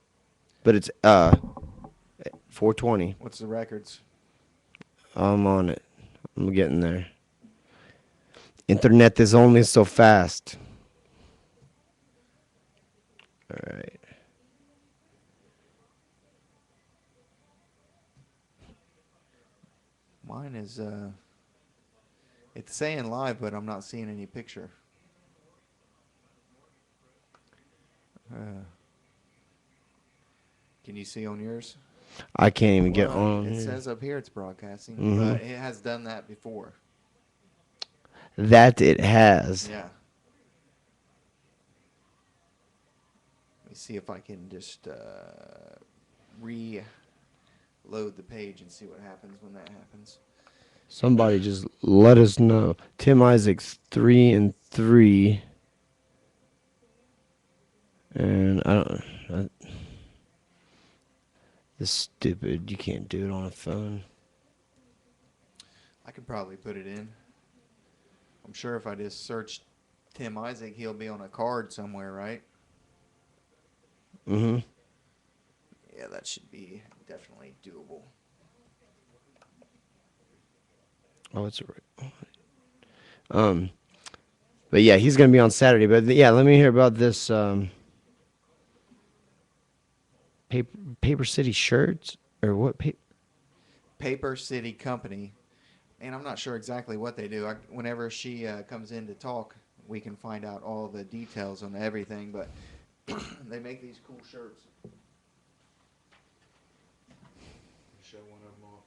but it's 420. What's the records? I'm on it. I'm getting there. Internet is only so fast. All right. Mine is it's saying live, but I'm not seeing any picture. Can you see on yours? I can't even get Well, on. It here. says up here it's broadcasting, Mhm. but it has done that before. That it has. Yeah. Let me see if I can just reload the page and see what happens when that happens. Somebody just let us know. Tim Isaac's 3-3. And this stupid, you can't do it on a phone. I could probably put it in. I'm sure if I just search Tim Isaac, he'll be on a card somewhere, right? Mm-hmm. Yeah, that should be definitely doable. Oh, it's right. But yeah, he's gonna be on Saturday. But yeah, let me hear about this Paper City shirts or what? Paper City Company. And I'm not sure exactly what they do. Whenever she comes in to talk, we can find out all the details on everything. But they make these cool shirts. Show one of them off.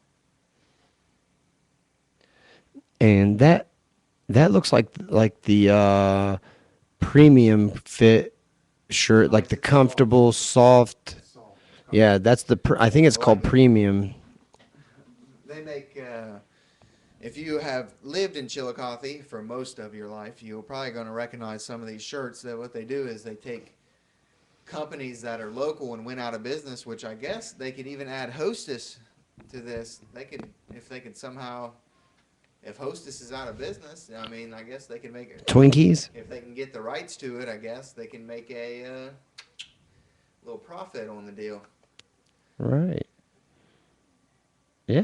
And that looks like the premium fit shirt, like the comfortable, soft. Yeah, that's I think it's called premium. They make, if you have lived in Chillicothe for most of your life, you're probably going to recognize some of these shirts. That what they do is they take companies that are local and went out of business, which I guess they could even add Hostess to this. They could, if they could somehow, if Hostess is out of business, I mean, I guess they can make it. Twinkies? If they can get the rights to it, I guess they can make a little profit on the deal. Right. Yeah.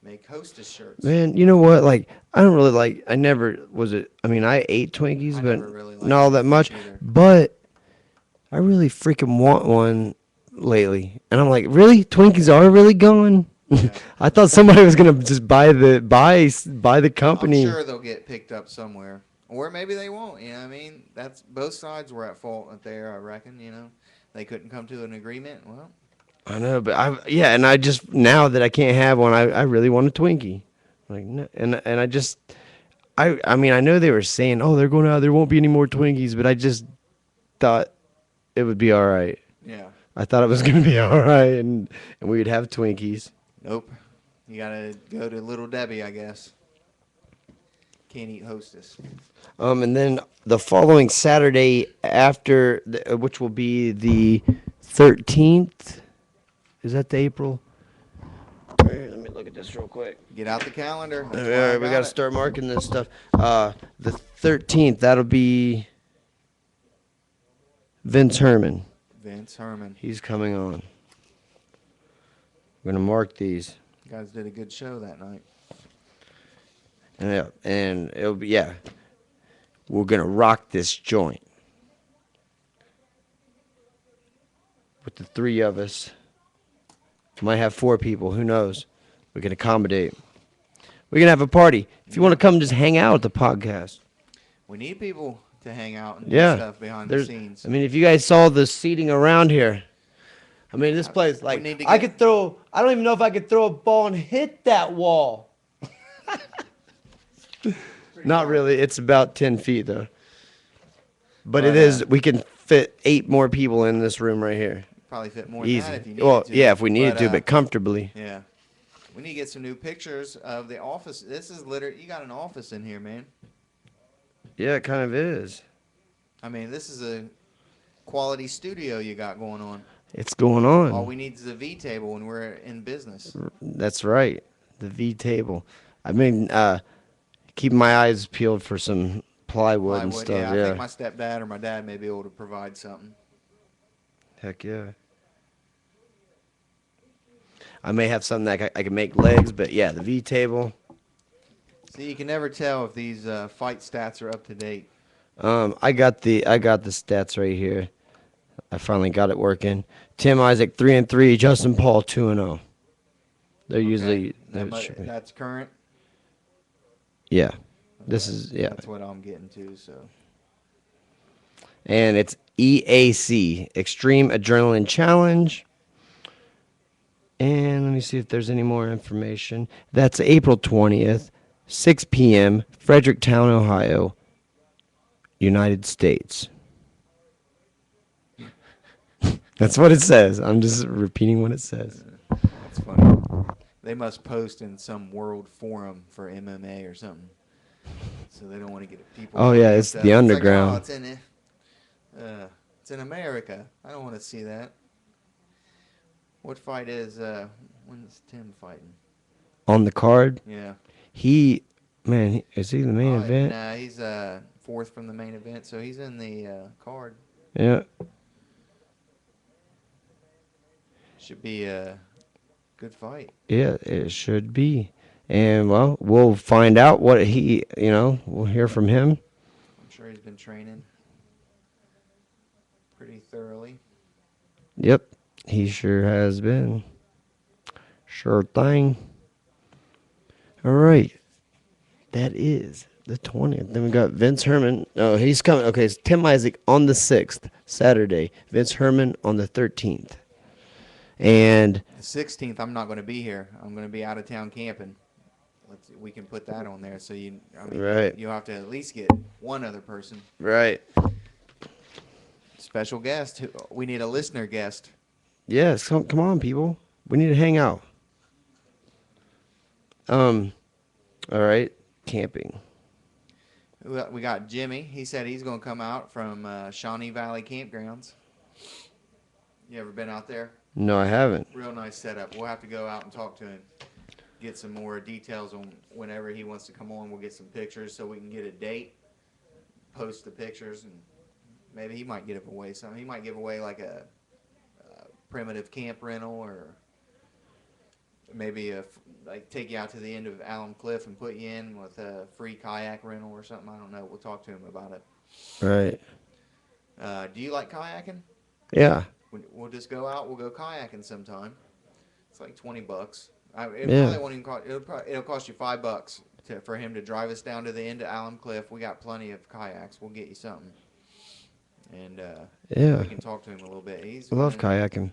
Make Hostess shirts. Man, you know what? Like, I don't really like. I never was it. I mean, I ate Twinkies, I but never really liked not all that Twinkies much. either. But I really freaking want one lately, and I'm like, really? Twinkies are really gone? Yeah. I thought somebody was gonna just buy the company. I'm sure they'll get picked up somewhere, or maybe they won't. You know, what I mean, that's both sides were at fault there. I reckon. You know, they couldn't come to an agreement. Well, I know, but and I just now that I can't have one, I really want a Twinkie. Like, no, and I mean, I know they were saying, oh, they're going out, there won't be any more Twinkies, but I just thought it would be all right. yeah. I thought it was gonna be all right, and we would have Twinkies. Nope. You gotta go to Little Debbie, I guess. Can't eat Hostess. And then the following Saturday after, which will be the 13th. Is that the April? Here, let me look at this real quick. Get out the calendar. That's All why I right, we got to it. start marking this stuff. The 13th, that'll be Vince Herman. Vince Herman. He's coming on. We're going to mark these. You guys did a good show that night. And it'll be, yeah. We're going to rock this joint. With the three of us. Might have 4 people. Who knows? We can accommodate. We're going to have a party. If you want to come just hang out at the podcast. We need people to hang out and Yeah. do stuff behind the scenes. I mean, if you guys saw the seating around here. I mean, this place, like, I don't even know if I could throw a ball and hit that wall. Not really. It's about 10 feet, though. But it is, we can fit 8 more people in this room right here. Probably fit more Easy. than that if you needed Well, to. yeah, if we needed to, but comfortably. Yeah. We need to get some new pictures of the office. This is literally, you got an office in here, man. Yeah, it kind of is. I mean, this is a quality studio you got going on. It's going on. All we need is a V table when we're in business. That's right. The V table. I mean, keeping my eyes peeled for some plywood and stuff. Yeah, I Yeah. think my stepdad or my dad may be able to provide something. Heck yeah. I may have something that I can make legs, but yeah, the V table. See, you can never tell if these fight stats are up to date. I got the stats right here. I finally got it working. Tim Isaac 3-3, Justin Paul 2-0. They're usually that's current. Yeah. This is That's what I'm getting to. So. And it's EAC, Extreme Adrenaline Challenge. And let me see if there's any more information. That's April 20th, 6 p.m., Fredericktown, Ohio, United States. That's what it says. I'm just repeating what it says. That's funny. They must post in some world forum for MMA or something. So they don't want to get people. Oh, yeah, it's the underground. Like, it's in America. I don't want to see that. What fight is, when's Tim fighting? On the card? Yeah. Is he the main event? Nah, he's 4th from the main event, so he's in the card. Yeah. Should be a good fight. Yeah, it should be. And, well, we'll find out what we'll hear from him. I'm sure he's been training pretty thoroughly. Yep, he sure has been. Sure thing. All right. That is the 20th. Then we got Vince Herman. Oh, he's coming. Okay, it's Tim Isaac on the 6th, Saturday. Vince Herman on the 13th. And the 16th, I'm not going to be here. I'm going to be out of town camping. We can put that on there. So right. You'll have to at least get one other person. Right. Special guest. We need a listener guest. Yes, come on, people. We need to hang out. All right, camping. We got Jimmy. He said he's going to come out from Shawnee Valley Campgrounds. You ever been out there? No, I haven't. Real nice setup. We'll have to go out and talk to him. Get some more details on whenever he wants to come on. We'll get some pictures so we can get a date. Post the pictures, and maybe he might give away something. He might give away like a primitive camp rental, or maybe take you out to the end of Alum Cliff and put you in with a free kayak rental or something. I don't know. We'll talk to him about it. Right. Do you like kayaking? Yeah. We'll just go out. We'll go kayaking sometime. It's like $20. Yeah. Probably won't even cost. It'll cost you $5 for him to drive us down to the end of Alum Cliff. We got plenty of kayaks. We'll get you something. And yeah, we can talk to him a little bit. I love kayaking.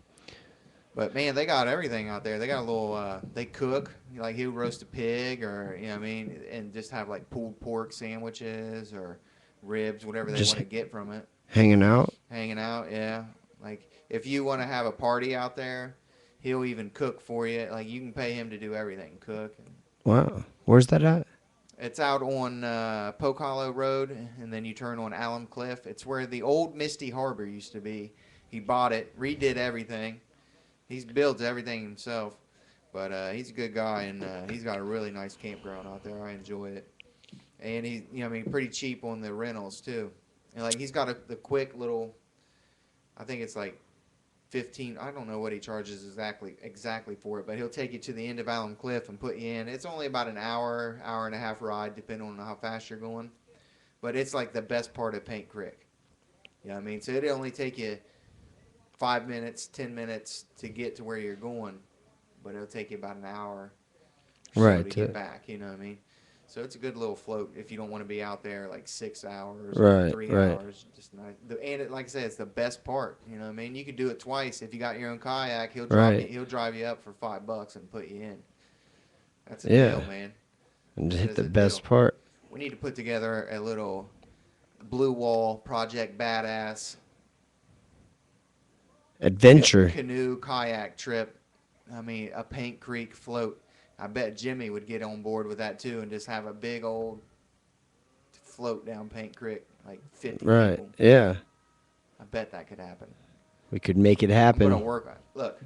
But man, they got everything out there. They got a little. They cook. Like he'll roast a pig, or and just have like pulled pork sandwiches or ribs, whatever they want to get from it. Hanging out. Hanging out, yeah. Like if you want to have a party out there, He'll even cook for you. Like you can pay him to do everything, cook. Wow. Where's that at? It's out on Polk Hollow Road, and then you turn on Alum Cliff. It's where the old Misty Harbor used to be. He bought it, redid everything. He's built everything himself, but he's a good guy, and he's got a really nice campground out there. I enjoy it, and he's, I mean, pretty cheap on the rentals too. And like he's got the quick little, I think it's like 15. I don't know what he charges exactly for it, but he'll take you to the end of Alum Cliff and put you in. It's only about an hour and a half ride, depending on how fast you're going. But it's like the best part of Paint Creek. You know what I mean? So it'll only take you 5 minutes, 10 minutes to get to where you're going, but it'll take you about an hour or so Right. to get back. You know what I mean? So it's a good little float if you don't want to be out there like 6 hours or Right, 3 right. hours. Just nice. Like I said, it's the best part. You know what I mean? You could do it twice. If you got your own kayak, he'll Right. drive you up for $5 and put you in. That's a Yeah. deal, man. And That hit is the a best deal. part. We need to put together a little Blue Wall Project Badass Adventure. canoe kayak trip. I mean, a Paint Creek float. I bet Jimmy would get on board with that too, and just have a big old float down Paint Creek, like 50 Right. people. Yeah. I bet that could happen. We could make it I'm happen. gonna work on it. Look,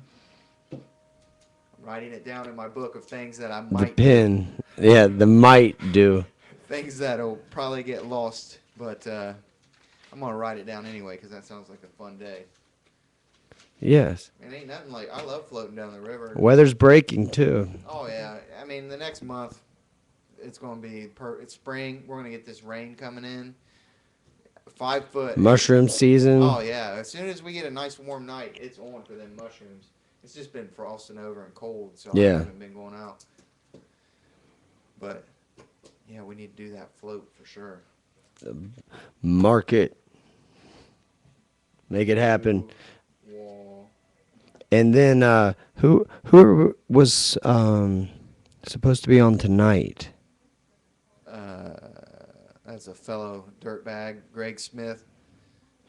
I'm writing it down in my book of things that I The might pin. Yeah, the might do. things that'll probably get lost, but I'm gonna write it down anyway because that sounds like a fun day. Yes. It ain't nothing like I love floating down the river. Weather's breaking too. Oh yeah, I mean the next month it's gonna be it's spring. We're gonna get this rain coming in. 5 foot. Mushroom season. Oh yeah, as soon as we get a nice warm night, it's on for them mushrooms. It's just been frosting over and cold, so I Yeah. haven't been going out. But yeah, we need to do that float for sure. Market. Make it happen. Wall. And then who was supposed to be on tonight? That's a fellow dirtbag, Greg Smith,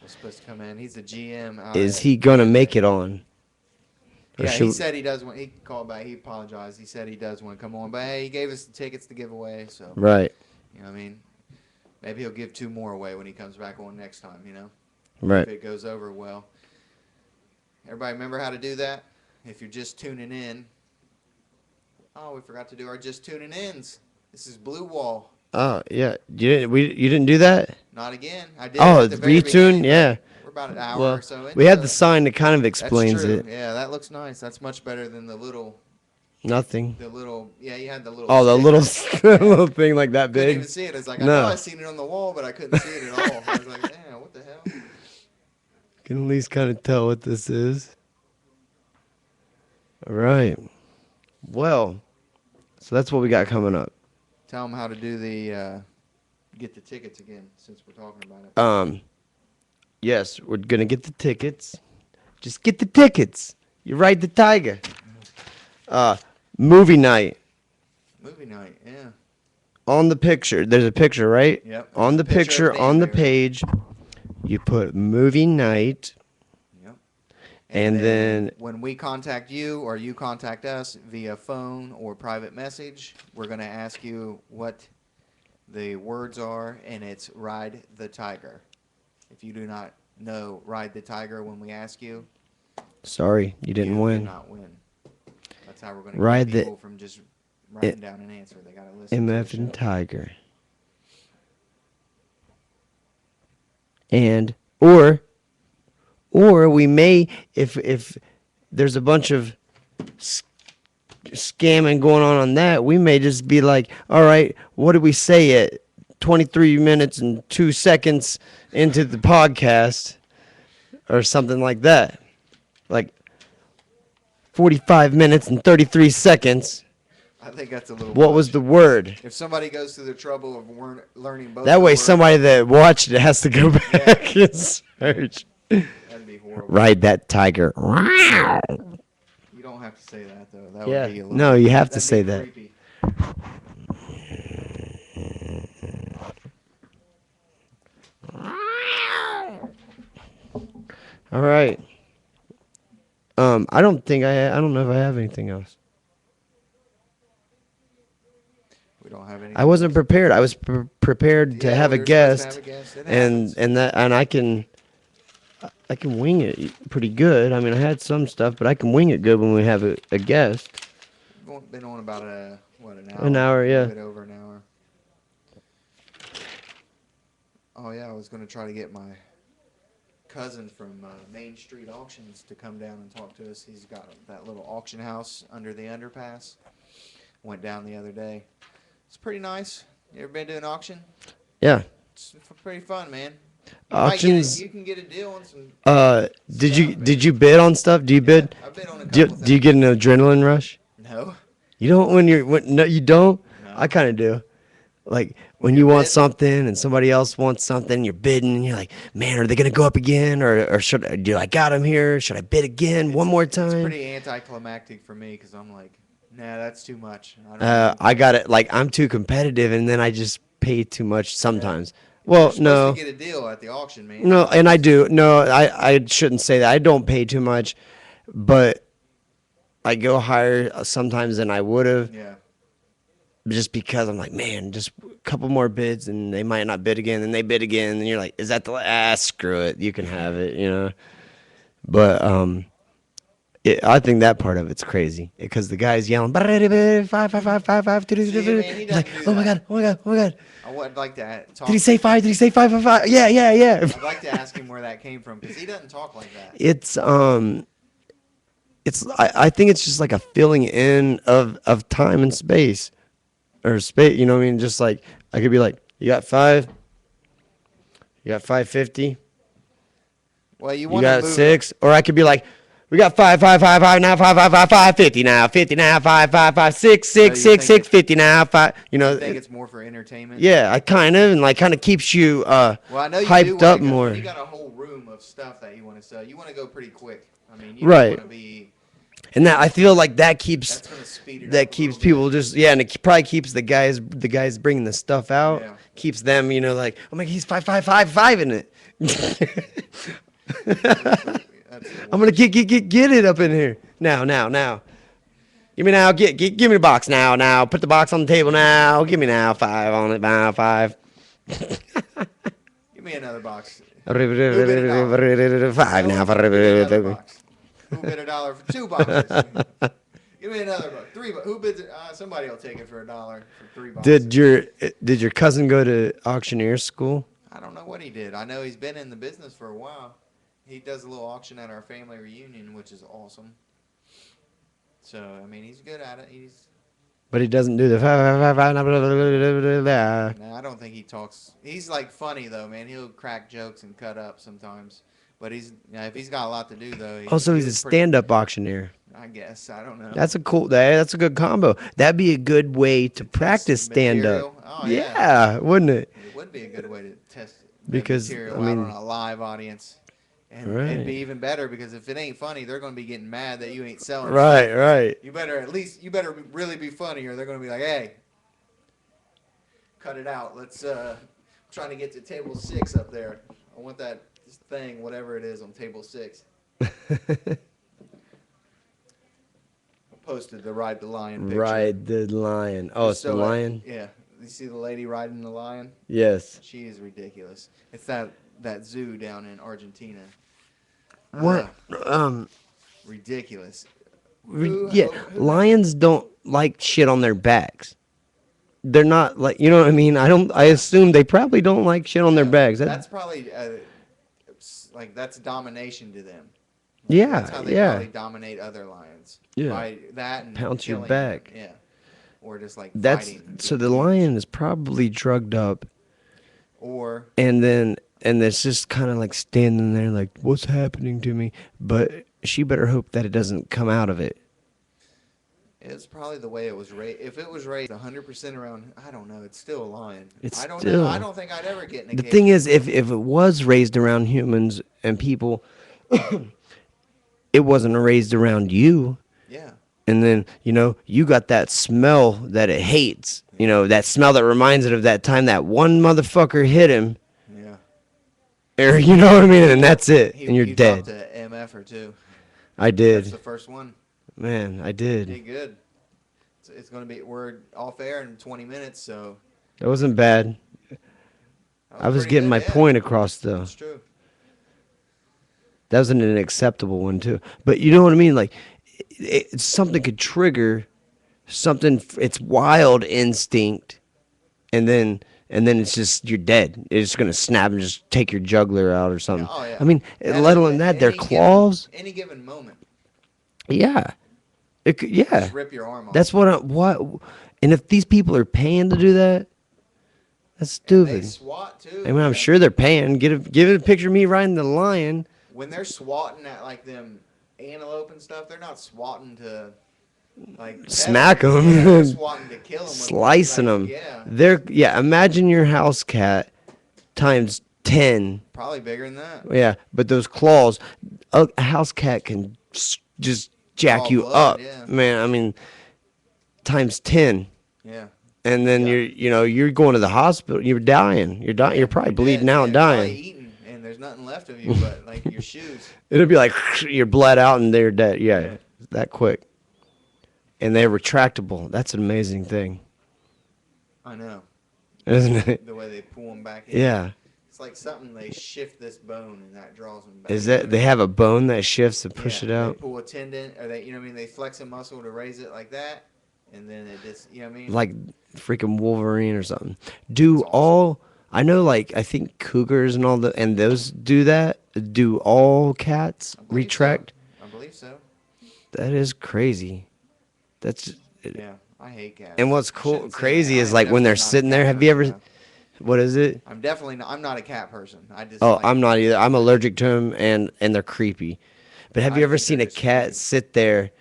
was supposed to come in. He's the GM. Is he gonna make it on? Or Yeah, he should- said he does want. He called back. He apologized. He said he does want to come on, but hey, he gave us the tickets to give away. So Right. you know what I mean. Maybe he'll give 2 more away when he comes back on next time. You know, Right. if it goes over well. Everybody remember how to do that? If you're just tuning in. Oh, we forgot to do our just tuning ins. This is Blue Wall. Oh yeah. You didn't do that? Not again. I did. Oh, it at the very beginning, retune. but Yeah. We're about an hour Well, or so into we had the it. sign that kind of That's explains true. it. Yeah, that looks nice. That's much better than the little. Nothing. Yeah, you had the little. Oh, the sticker. little little thing like that Couldn't big. even see it. It's like I No. know I seen it on the wall, but I couldn't see it at all. I was like, damn, what the hell? Can at least kind of tell what this is. All right. Well, so that's what we got coming up. Tell them how to do the get the tickets again, since we're talking about it. Yes, we're gonna get the tickets. Just get the tickets. You ride the tiger. Movie night Movie night, yeah. on the picture. There's a picture, right? Yep. On the There's a picture of picture on the Danbury. page, you put movie night, Yep. and then when we contact you or you contact us via phone or private message, we're going to ask you what the words are, and it's Ride the Tiger. If you do not know Ride the Tiger when we ask you, sorry, you didn't you win. did not win. That's how we're going to Ride keep the- people from just writing down an answer. They got to listen MF to and the show. Tiger. And or we may if there's a bunch of scamming going on that, we may just be like, all right, what did we say at 23 minutes and 2 seconds into the podcast or something like that, like 45 minutes and 33 seconds. I think that's a little What much. was the word? If somebody goes through the trouble of learning both That the way words, somebody that watched it has to go back and search. that'd be horrible. Ride that tiger. You don't have to say that though. That Yeah. would be a little. No, you have to that'd say be that. creepy. All right. I don't think I don't know if I have anything else. We don't have any. I wasn't prepared. I was prepared to Yeah, have we a were supposed to have guest, a guest. It and happens. I can wing it pretty good. I mean, I had some stuff, but I can wing it good when we have a guest. Been on about an hour? An hour, A yeah. little bit over an hour. Oh yeah, I was gonna try to get my cousin from Main Street Auctions to come down and talk to us. He's got that little auction house under the underpass. Went down the other day. It's pretty nice. You ever been to an auction? Yeah. It's pretty fun, man. Auctions. You can get a deal on some. Did you bid on stuff? Do you bid? I've been on a Do couple do you get an adrenaline rush? No. You don't no, you don't. No. I kind of do. Like when you're you want bidding? something and somebody else wants something, you're bidding. And you're like, man, are they gonna go up again, or do I got them here? Should I bid again one more time? It's pretty anticlimactic for me because I'm like, nah, that's too much. I don't I got it. Like I'm too competitive, and then I just pay too much sometimes. You're Well, supposed no, to get a deal at the auction, man. no, and I do. No, I shouldn't say that. I don't pay too much, but I go higher sometimes than I would have. Yeah. Just because I'm like, man, just a couple more bids and they might not bid again, and they bid again, and you're like, is that the screw it, you can have it, you know. But I think that part of it's crazy because the guy's yelling 5 See, man, he doesn't like, do oh my that. god, oh my god, oh my god, I would like to talk. did he say 5? Did he say 5? Yeah, yeah, yeah. I'd like to ask him where that came from because he doesn't talk like that. It's I think it's just like a filling in of time and space. Or space, you know what I mean? Just like I could be like, you got 5, you got 550, Well, you you want got to move 6, or I could be like, we got 5 now, 550 now, 50 now, 6 So you 6 think 6 50 now, 5. You know, I think it's more for entertainment. yeah, I kind of and like kind of keeps you Well, I know you do hyped wanna up go, more. You got a whole room of stuff that you want to sell. You want to go pretty quick. I mean, you Right. don't want to be. And that I feel like that keeps That's gonna speed it up that a keeps little people just and it probably keeps the guys bringing the stuff out, Yeah. keeps them, you know, like, oh my god, he's 5 in it. bit. That's I'm gonna get it up in here now. Give me now, give me the box now. Put the box on the table now. Give me now 5 on it now 5. Give me another box. 5 now. Another box. Who bid $1 for 2 boxes? Give me another box. 3 boxes. Who bids it? Somebody will take it for $1 for 3 boxes. Did your cousin go to auctioneer school? I don't know what he did. I know he's been in the business for a while. He does a little auction at our family reunion, which is awesome. So, I mean, he's good at it. But he doesn't do the 5. No, I don't think he talks. He's like funny though, man. He'll crack jokes and cut up sometimes. But if he's got a lot to do though. Also, he's a stand-up auctioneer. I guess I don't know. That's a good combo. That'd be a good way to practice stand-up. Material? Oh, yeah. Yeah, wouldn't it? It would be a good way to test the Because, material I mean- out on a live audience. And it'd be even better because if it ain't funny, they're going to be getting mad that you ain't selling. Right. You better really be funny, or they're going to be like, "Hey, cut it out. Let's trying to get to table 6 up there. I want that thing, whatever it is, on table 6." Posted the Ride the Lion picture. Ride the lion. Oh, it's the So, lion? Yeah. You see the lady riding the lion? Yes. She is ridiculous. It's that zoo down in Argentina. What? Ridiculous. Lions don't like shit on their backs. They're not like, you know what I mean? I assume they probably don't like shit on their backs. That's probably that's domination to them. Yeah, That's how they yeah. probably dominate other lions. Yeah. By that and Pounce your killing back. them. Yeah. Or just like That's fighting. so the lion is probably drugged up, Or and it's just kind of like standing there like, what's happening to me? But she better hope that it doesn't come out of it. it's probably the way it was raised. If it was raised 100% around, I don't know. It's still a lion. It's I don't still- know. I don't think I'd ever get in a The cage. thing is, if it was raised around humans and people, it wasn't raised around you. Yeah. And then, you know, you got that smell that it hates. You know, that smell that reminds it of that time that one motherfucker hit him. Yeah. Or, you know what I mean? And that's it. And you're he dead. dropped a MF or two. I That's the did. first one. Man, I You did. did good. It's going to be, we're off air in 20 minutes, so That wasn't bad. that I was was pretty getting good. my Yeah, point across though. that's true. That was an acceptable one too. But you know what I mean? Like, something could trigger something. It's wild instinct, and then it's just you're dead. It's just gonna snap and just take your jugular out or Yeah, something. oh yeah. I mean, At let alone that, their claws. Any given moment, Yeah, just yeah. rip your arm off. That's what. And if these people are paying to do that, that's And they stupid. swat too. I mean, I'm man. sure they're paying. Give it a picture of me riding the lion. When they're swatting at like them antelope and stuff, they're not swatting to like pet Smack 'em. 'em. Yeah, they're swatting to kill them. Slicing them. Yeah, Yeah. Imagine your house cat times 10. probably bigger than that. Yeah, but those claws, a house cat can just jack Draw you blood, up, yeah. man. I mean, times 10, Yeah. and then Yeah. you're going to the hospital. You're dying. You're dying. You're probably bleeding dead, out yeah, and probably dying. eating, and there's nothing left of you but like your shoes. It'll be like you're bled out and they're dead. Yeah, Yeah. that quick. And they're retractable. That's an amazing thing, I know. isn't it? The way they pull them back in. Yeah. It's like something they shift this bone and that draws them back. Is that they have a bone that shifts and push Yeah, it out? They pull a tendon, or they, you know what I mean? They flex a muscle to raise it like that, and then it just, you know what I mean? Like freaking Wolverine or something. Do That's awesome. all I know, like I think cougars and all and those do that. Do all cats I believe retract? So. I believe so. That is crazy. That's Yeah, I hate cats. and what's I cool shouldn't say crazy that. is I'm like when they're definitely not a sitting there. cat Have you ever? person, though. What is it? I'm definitely not. I'm not a cat person. I just. Oh, like, I'm not either. I'm allergic to them and they're creepy. But have I you ever think seen they're a just cat creepy. sit there,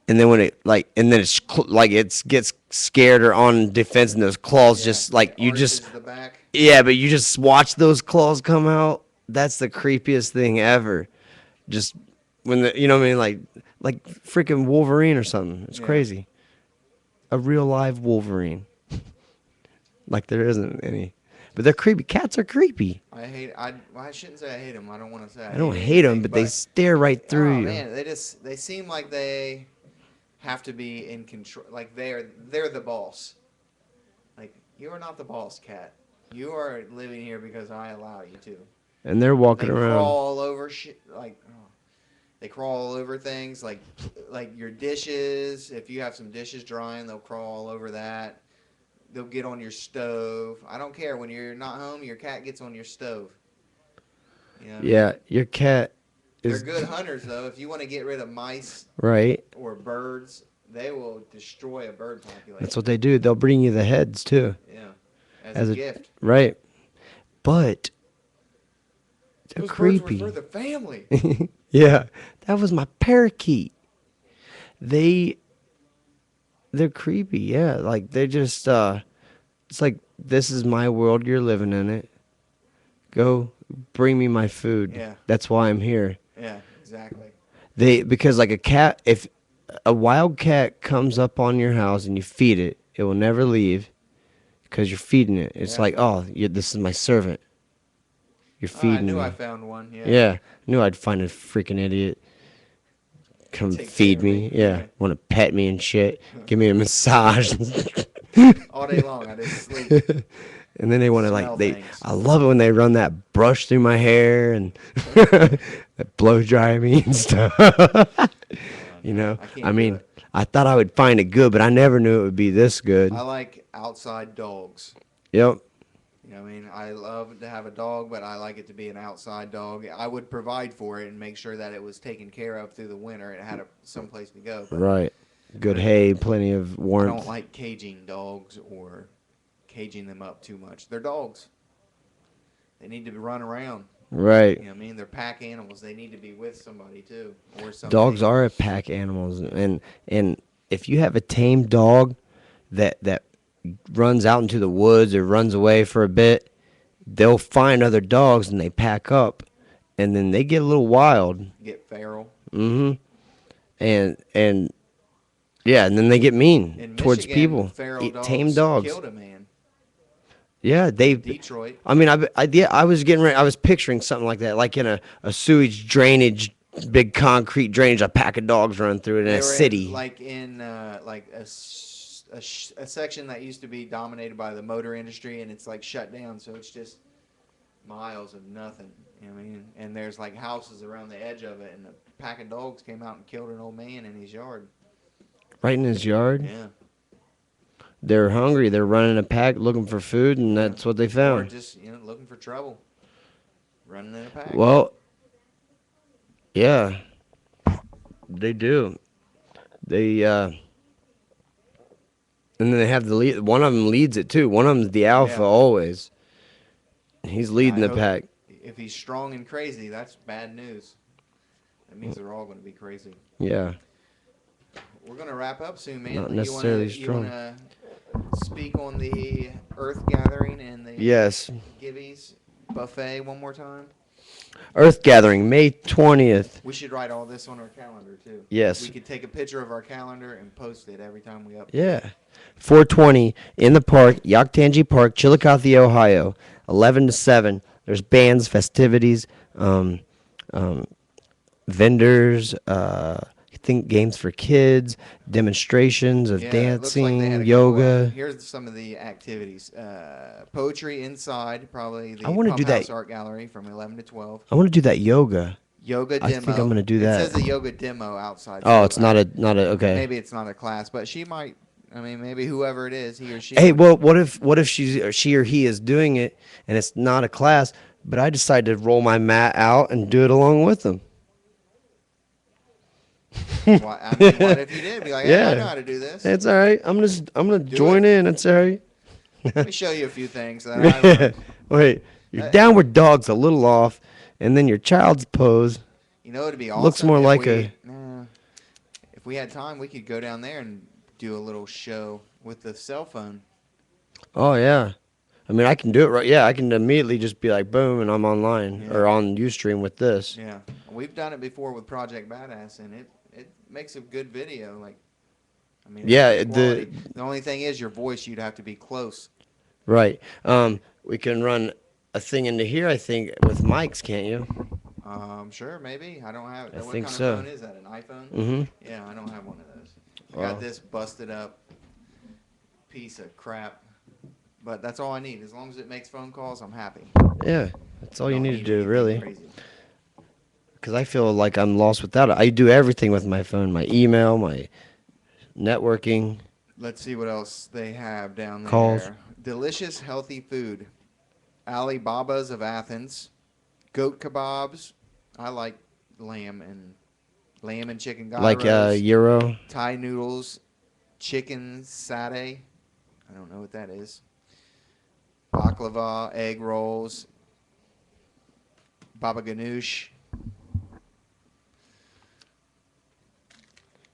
and then when it and then it's like it gets scared or on defense, and those claws Yeah, just like you arches just the back. yeah, but you just watch those claws come out. That's the creepiest thing ever. Just when you know what I mean, like freaking Wolverine or something. It's Yeah. crazy. A real live Wolverine. Like there isn't any, but they're creepy. Cats are creepy. I hate. Well, I shouldn't say I hate them. I don't want to say. I don't hate them, anything, but they stare right through oh you. man, they seem like they have to be in control. Like they're the boss. Like you are not the boss, cat. You are living here because I allow you to. And they're They walking around. crawl all over shit. Like they crawl all over things. Like your dishes. If you have some dishes drying, they'll crawl all over that. They'll get on your stove. I don't care. When you're not home, your cat gets on your stove. You know what I mean? Yeah, your cat They're is good hunters, though. If you want to get rid of mice right. or birds, they will destroy a bird population. That's what they do. They'll bring you the heads too. Yeah, As as a- a gift. Right. But they're Those creepy. birds were for the family. Yeah, that was my parakeet. They're creepy. Yeah, like they just it's like this is my world. You're living in it. Go bring me my food. Yeah. That's why I'm here. Yeah, exactly. Because like a cat, if a wild cat comes up on your house and you feed it, it will never leave because you're feeding it. It's Yeah. like, oh, this is my servant. You're Oh, I feeding knew me. I found one. Yeah. Yeah, I knew I'd find a freaking idiot. Come Take feed care of me. me. Yeah, Yeah. want to pet me and shit. Give me a massage. All day long, I just sleep. And then they want to Smell like things. I love it when they run that brush through my hair and that blow dry me and stuff. You know, I can't I do mean, it. I thought I would find it good, but I never knew it would be this good. I like outside dogs. Yep. You know what I mean? I love to have a dog, but I like it to be an outside dog. I would provide for it and make sure that it was taken care of through the winter. It had some place to go. But Right. Good hay, plenty of I warmth. don't like caging dogs or caging them up too much. They're dogs. They need to run around. Right. You know what I mean? They're pack animals. They need to be with somebody too, or something. Dogs are pack animals, and if you have a tame dog that runs out into the woods or runs away for a bit, they'll find other dogs and they pack up, and then they get a little wild. Get feral. Mm-hmm. And yeah, and then they get mean In towards Michigan, people. feral Tame dogs. killed a man. Yeah, they. Detroit. I mean, I was getting ready. I was picturing something like that, like in a sewage drainage big concrete drainage, a pack of dogs run through it in They a were city. in like a section that used to be dominated by the motor industry, and it's like shut down, so it's just miles of nothing. I mean, and there's like houses around the edge of it, and a pack of dogs came out and killed an old man in his yard. Right in his yard. Yeah. They're hungry. They're running a pack looking for food, and that's what they Or found. just looking for trouble, running in a pack. Well, yeah, they do. They and then they have the lead. One of them leads it too. One of them's the alpha Yeah. always. He's leading I the hope- pack. If he's strong and crazy, that's bad news. That means they're all going to be crazy. Yeah. We're going to wrap up soon, man. Not necessarily strong. You want to speak on the Earth Gathering and the Yes. Gibbies buffet one more time? Earth Gathering, May 20th. We should write all this on our calendar, too. Yes. We could take a picture of our calendar and post it every time we update. Yeah. 420 in the park, Yaktangi Park, Chillicothe, Ohio. 11 to 7. There's bands, festivities, vendors, I think games for kids, demonstrations of Yeah, it looks like they had dancing, a yoga. couple here's some of the activities. Poetry inside, probably the I wanna do Pump that. House Art Gallery from 11 to 12. I want to do that yoga. Yoga I demo. think I'm gonna do that. It says a yoga demo outside. Oh, so it's not a okay. Maybe it's not a class, but she might. I mean, maybe whoever it is, he or she. Hey, would- well, what if she or he is doing it and it's not a class, but I decide to roll my mat out and do it along with them? I mean, what if you did? Be like, hey, I Yeah. know how to do this. It's all right. I'm gonna Do join it. in. It's all right. Let me show you a few things that I learned. Wait, your Hey. downward dog's a little off, and then your child's pose. You know, it'd be awesome. Looks more if like if we had time, we could go down there and do a little show with the cell phone. Oh yeah, I mean I can do it right. Yeah, I can immediately just be like boom, and I'm online Yeah. or on UStream with this. Yeah, we've done it before with Project Badass, and it makes a good video. Like, I mean, it's Yeah, good quality. The only thing is your voice. You'd have to be close. Right. We can run a thing into here. I think with mics, can't you? Sure, maybe. I don't have. I What think kind so. of phone is that? An iPhone? Mm-hmm. Yeah, I don't have one of those. I Wow. got this busted up piece of crap, but that's all I need. As long as it makes phone calls, I'm happy. Yeah, that's all you Don't need to do, anything really. crazy. Because I feel like I'm lost without it. I do everything with my phone: my email, my networking. Let's see what else they have down there. Calls. Delicious, healthy food. Alibabas of Athens. Goat kebabs. I like lamb and chicken gyros. Like Euro. Thai noodles. Chicken satay. I don't know what that is. Baklava, egg rolls. Baba ganoush.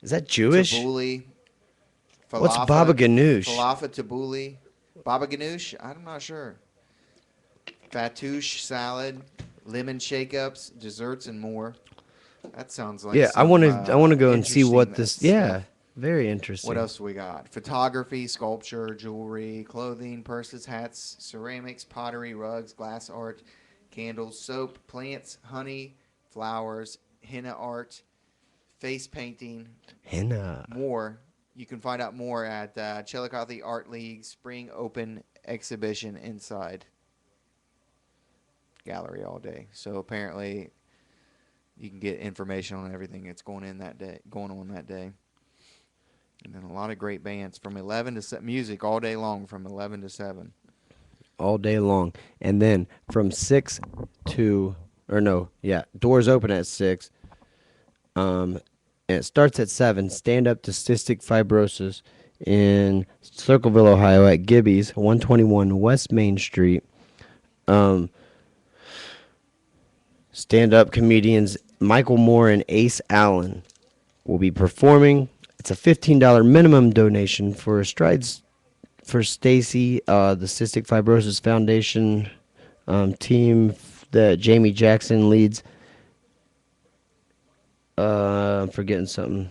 Is that Jewish? Tabbouleh. What's falafel- Baba Ganoush? Falafel tabbouleh. Baba ganoush? I'm not sure. Fattoush salad, lemon shake-ups, desserts, and more. That sounds like Yeah, I some, want to go and see what interesting this. stuff. Yeah, very interesting. What else we got? Photography, sculpture, jewelry, clothing, purses, hats, ceramics, pottery, rugs, glass art, candles, soap, plants, honey, flowers, henna art, face painting, Henna. more. You can find out more at Chillicothe Art League Spring Open Exhibition inside gallery all day. So apparently, you can get information on everything that's going on that day. And then a lot of great bands from 11 to 7, music all day long from 11 to 7. All day long, and then from 6 to doors open at 6. And it starts at 7. Stand up to cystic fibrosis in Circleville, Ohio, at Gibby's, 121 West Main Street. Stand-up comedians Michael Moore and Ace Allen will be performing. It's a $15 minimum donation for Strides for Stacy, the Cystic Fibrosis Foundation team that Jamie Jackson leads. I'm forgetting something.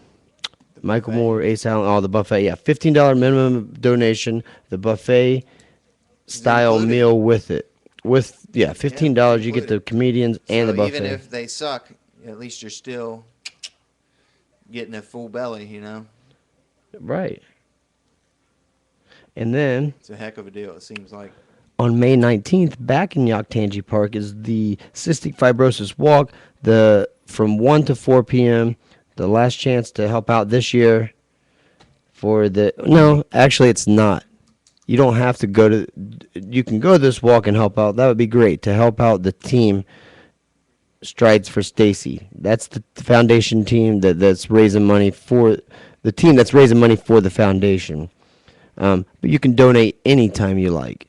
Michael buffet. Moore, Ace Allen, the buffet. Yeah, $15 minimum donation. The buffet style included. meal with it. $15, you get the included. comedians and the So buffet. even if they suck, at least you're still getting a full belly, you know? Right. And then It's a heck of a deal, it seems like. on May 19th, back in Yaktangi Park, is the Cystic Fibrosis Walk. From 1 to 4 p.m. The last chance to help out this year for the... No, actually, it's not. You don't have to go to... You can go to this walk and help out. That would be great, to help out the team Strides for Stacy. That's the foundation team that's raising money for... The team that's raising money for the foundation. But you can donate anytime you like.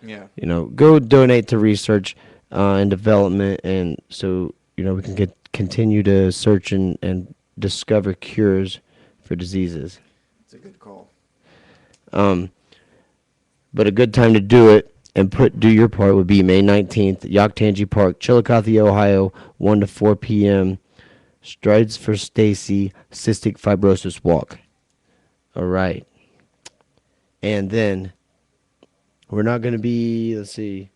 Yeah. You know, go donate to research and development, and so we can continue to search and discover cures for diseases. It's a good call. But a good time to do it and do your part would be May 19th, Yaktangi Park, Chillicothe, Ohio, 1 to 4 p.m. Strides for Stacy Cystic Fibrosis Walk. All right. And then we're not going to be, let's see,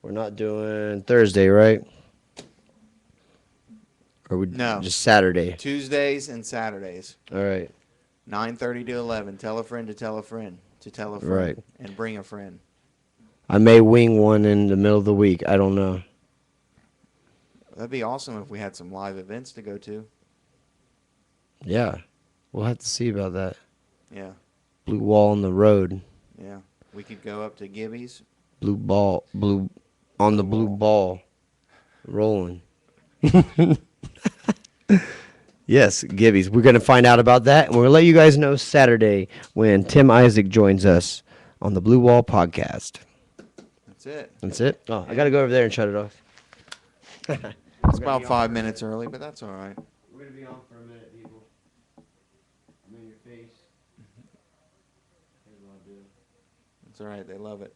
we're not doing Thursday, right? Or we No. just Saturday? Tuesdays and Saturdays, All right. 9:30 to 11. Tell a friend to tell a friend to tell a friend. Right. And bring a friend. I may wing one in the middle of the week. I don't know. That'd be awesome if we had some live events to go to. Yeah. We'll have to see about that. Yeah. Blue wall on the road. Yeah. We could go up to Gibby's. Blue on the blue ball. Rolling. Yes, Gibbies. We're going to find out about that, and we're going to let you guys know Saturday when Tim Isaac joins us on the Blue Wall podcast. That's it. That's it? Oh, I got to go over there and shut it off. It's about 5 minutes early, but that's all right. We're going to be on for a minute, people. I'm in your face. Here's what I'll do. It's all right. They love it.